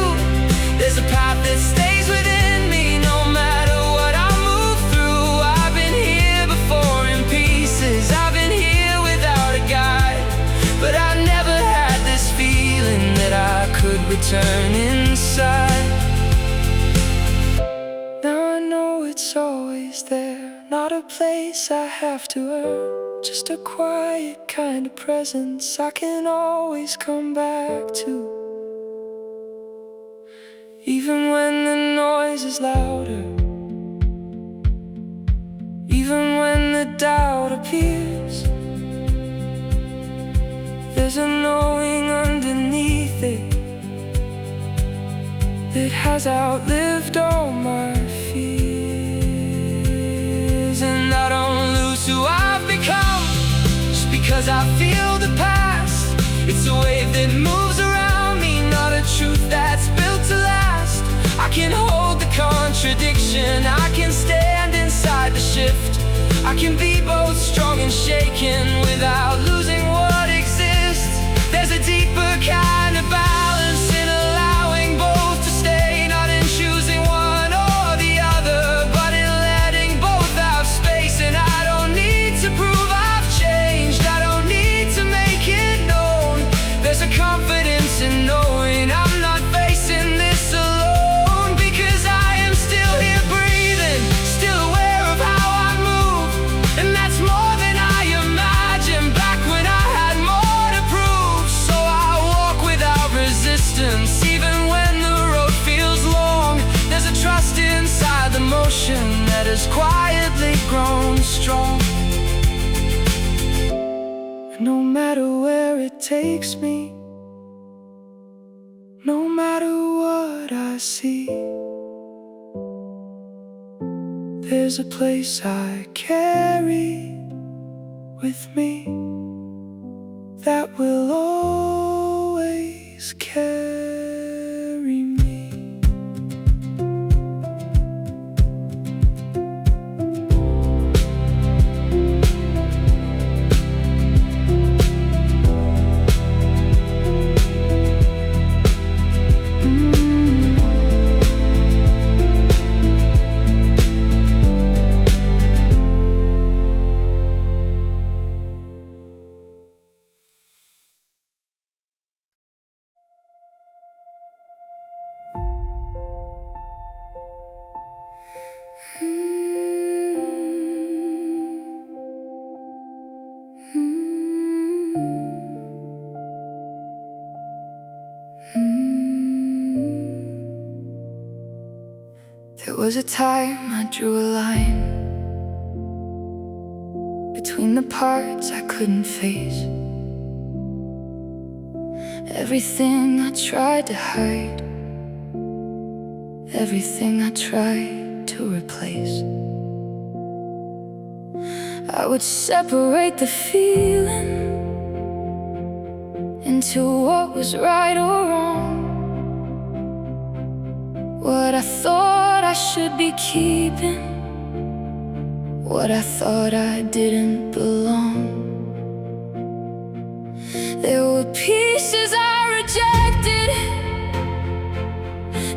There's a path that stays within me, no matter what I move through. I've been here before in pieces, I've been here without a guide, but I never had this feeling that I could return inside. Now I know it's always there, not a place I have to earn, just a quiet kind of presence I can always come back to. Even when the noise is louder, even when the doubt appears, there's a knowing underneath it that has outlived all my fears. And I don't lose who I've become just because I feel the past. It's a wave that moves around me, not a truth that's built to last. I can hold the contradiction, I can stand inside the shift. I can be both strong and shaken without losing what exists. There's a deeper kind of balance in allowing both to stay, not in choosing one or the other, but in letting both have space. And I don't need to prove I've changed, I don't need to make it known. There's a confidence in knowing I'm not facing this alone, because I am still here breathing, still aware of how I move. And that's more than I imagined back when I had more to prove. So I walk without resistance, even when the road feels long. There's a trust inside the motion that has quietly grown strong. And no matter where it takes me, no matter what I see, there's a place I carry with me that will always carry me. There was a time I drew a line between the parts I couldn't face. Everything I tried to hide, everything I tried to replace. I would separate the feeling into what was right or wrong, what I thought I should be keeping, what I thought I didn't belong. There were pieces I rejected,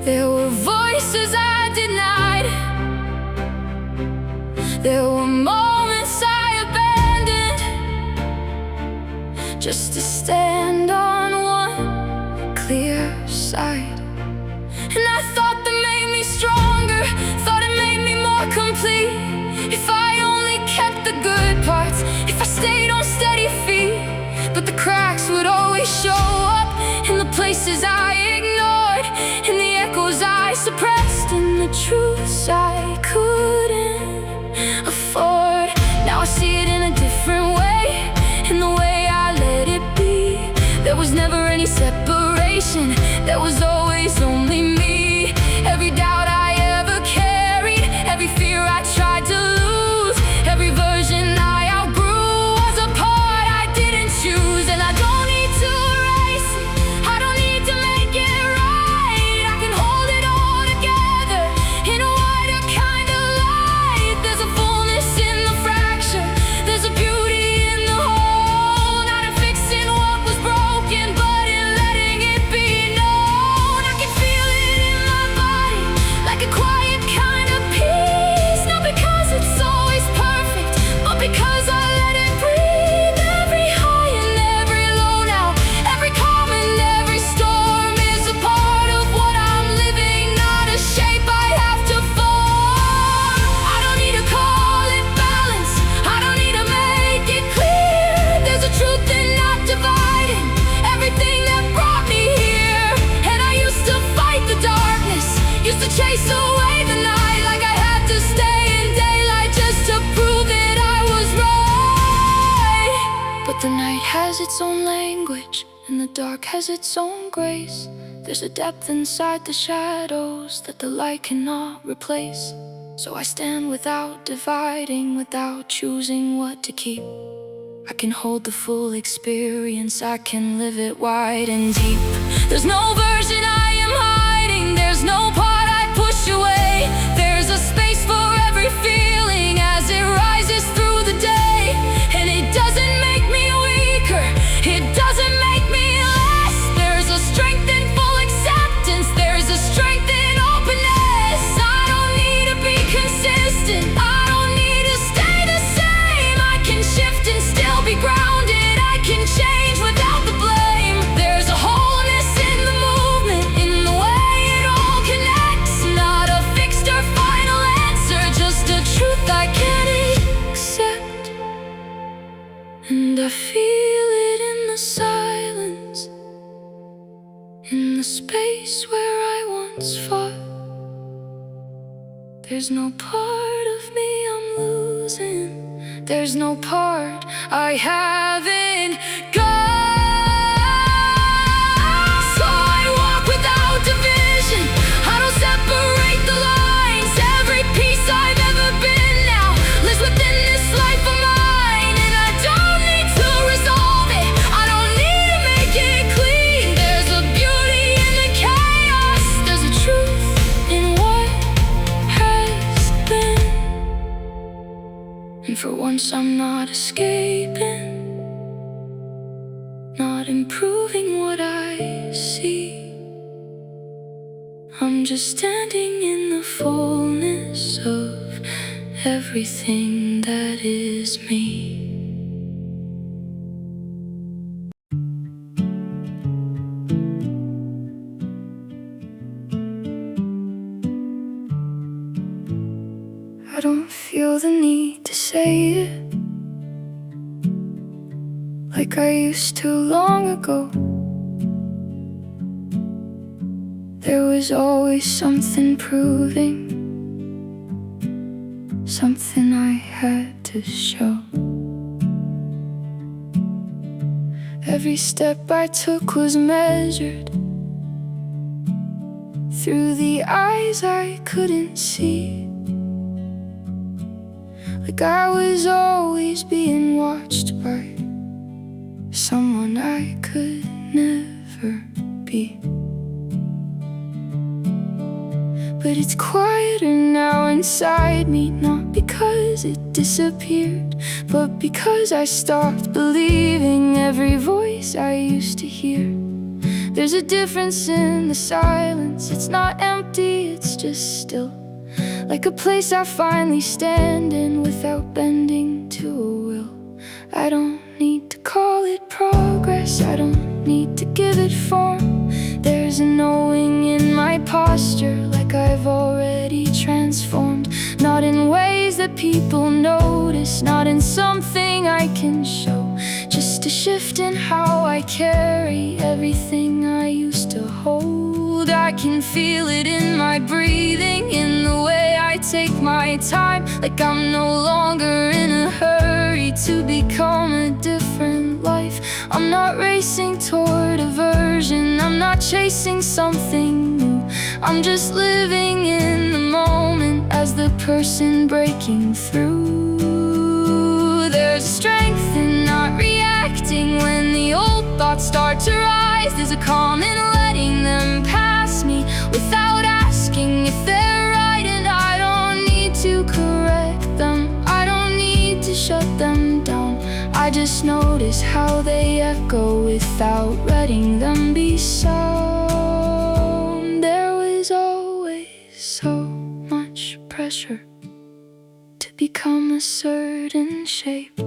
there were voices I denied, there were moments I abandoned just to stand on one clear side. And I thought that made me stronger, thought it made me more complete. If I only kept the good parts, if I stayed on steady feet. But the cracks would always show up in the places I ignored, in the echoes I suppressed, in the truths I couldn't afford. Now I see it in a different way, in the way I let it be. There was never any separation, there was always only me. Every doubt I ever carried, every fear I tried to lose, every version I outgrew was a part I didn't choose. And I don't need to erase it, I don't need to make it right. I can hold it all together in a wider kind of light. There's a fullness in the fracture, there's a beauty in the whole. Not in fixing what was broken, but in letting it be known. I can feel it in my body, like a quiet kind of peace. Not because it's always perfect, but because I let it breathe. Every high and every low now, every calm and every storm is a part of what I'm living, not a shape I have to form. I don't need to call it balance, I don't need to make it clear. There's a truth in not dividing everything that brought me here. And I used to fight the darkness, used to chase away the night, like I had to stay in daylight just to prove that I was right. But the night has its own language, and the dark has its own grace. There's a depth inside the shadows that the light cannot replace. So I stand without dividing, without choosing what to keep. I can hold the full experience, I can live it wide and deep. There's no version I am hiding, there's no part I push away. There's a space for every feeling as it rises through the day. And it doesn't make me weaker, it doesn't make me less. There's a strength in full acceptance, there's a strength in openness. I don't need to be consistent, I don't need to stay the same. I can shift and still be grounded, I can change without the blame. There's a wholeness in the movement, in the way it all connects. Not a fixed or final answer, just a truth I can't accept. And I feel it in the silence, in the space where I once fought. There's no part of me I'm losing, there's no part I haven't got. So I walk without division, I don't separate the lines. Every piece I've ever been now lives within this life of mine. And I don't need to resolve it, I don't need to make it clean. There's a beauty in the chaos, there's a truth in what has been. And for once I'm not escaping, not improving what I see. I'm just standing in the fullness of everything that is me. I don't feel the need to say it like I used to long ago. There was always something proving, something I had to show. Every step I took was measured through the eyes I couldn't see, like I was always being watched by someone I could never be. But it's quieter now inside me, not because it disappeared, but because I stopped believing every voice I used to hear. There's a difference in the silence. It's not empty, it's just still, like a place I finally stand in without bending to a will. I don't need to call it progress, I don't need to give it form. There's a knowing in my posture, like I've already transformed. Not in ways that people notice, not in something I can show, just a shift in how I carry everything I used to hold. I can feel it in my breathing, in the way I take my time, like I'm no longer in a hurry to become a different life. I'm not racing toward a version, I'm not chasing something new. I'm just living in the moment as the person breaking through. There's a strength in not reacting when the old thoughts start to rise. There's a calm in letting them pass me without asking if they're right. And I don't need to correct them, I don't need to shut them down. I just notice how they echo without letting them be sound. There was always so much pressure to become a certain shape,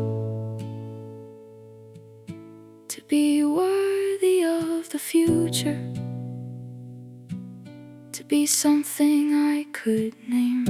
to be worthy of the future, to be something I could name.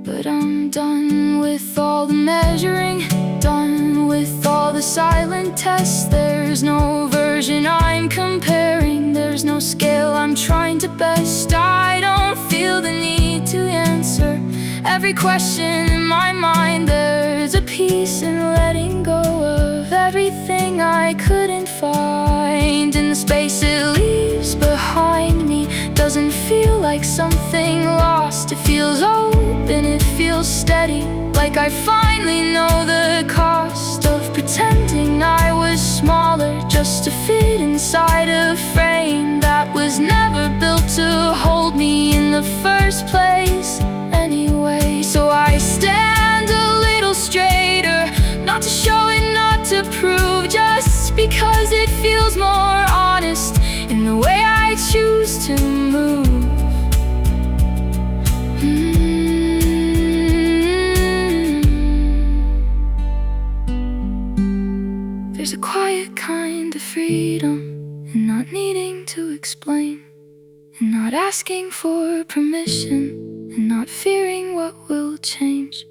But I'm done with all the measuring, done with all the silent tests. There's no version I'm comparing, there's no scale I'm trying to best. I don't feel the need to answer every question in my mind. There's a peace in letting go of everything I couldn't find. In the space it leaves behind me, doesn't feel like something lost. It feels open, it feels steady, like I finally know the cost of pretending I was smaller just to fit inside a frame that was never built to hold me in the first place anyway. So I stand a little straighter, not to show it, not to prove, just because it feels more honest in the way I choose to move. There's a quiet kind of freedom in not needing to explain, in not asking for permission, and not fearing what will change.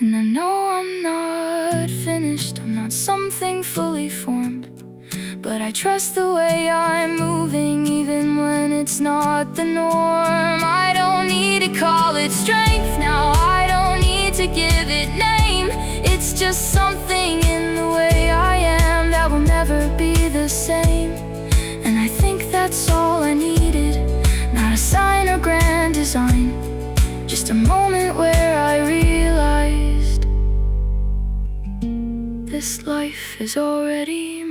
And I know I'm not finished, I'm not something fully formed, but I trust the way I'm moving, even when it's not the norm. I don't need to call it strength now, I don't need to give it name. It's just something in the way I am that will never be the same. And I think that's all I needed, not a sign or grand design, just a moment where I realized this life is already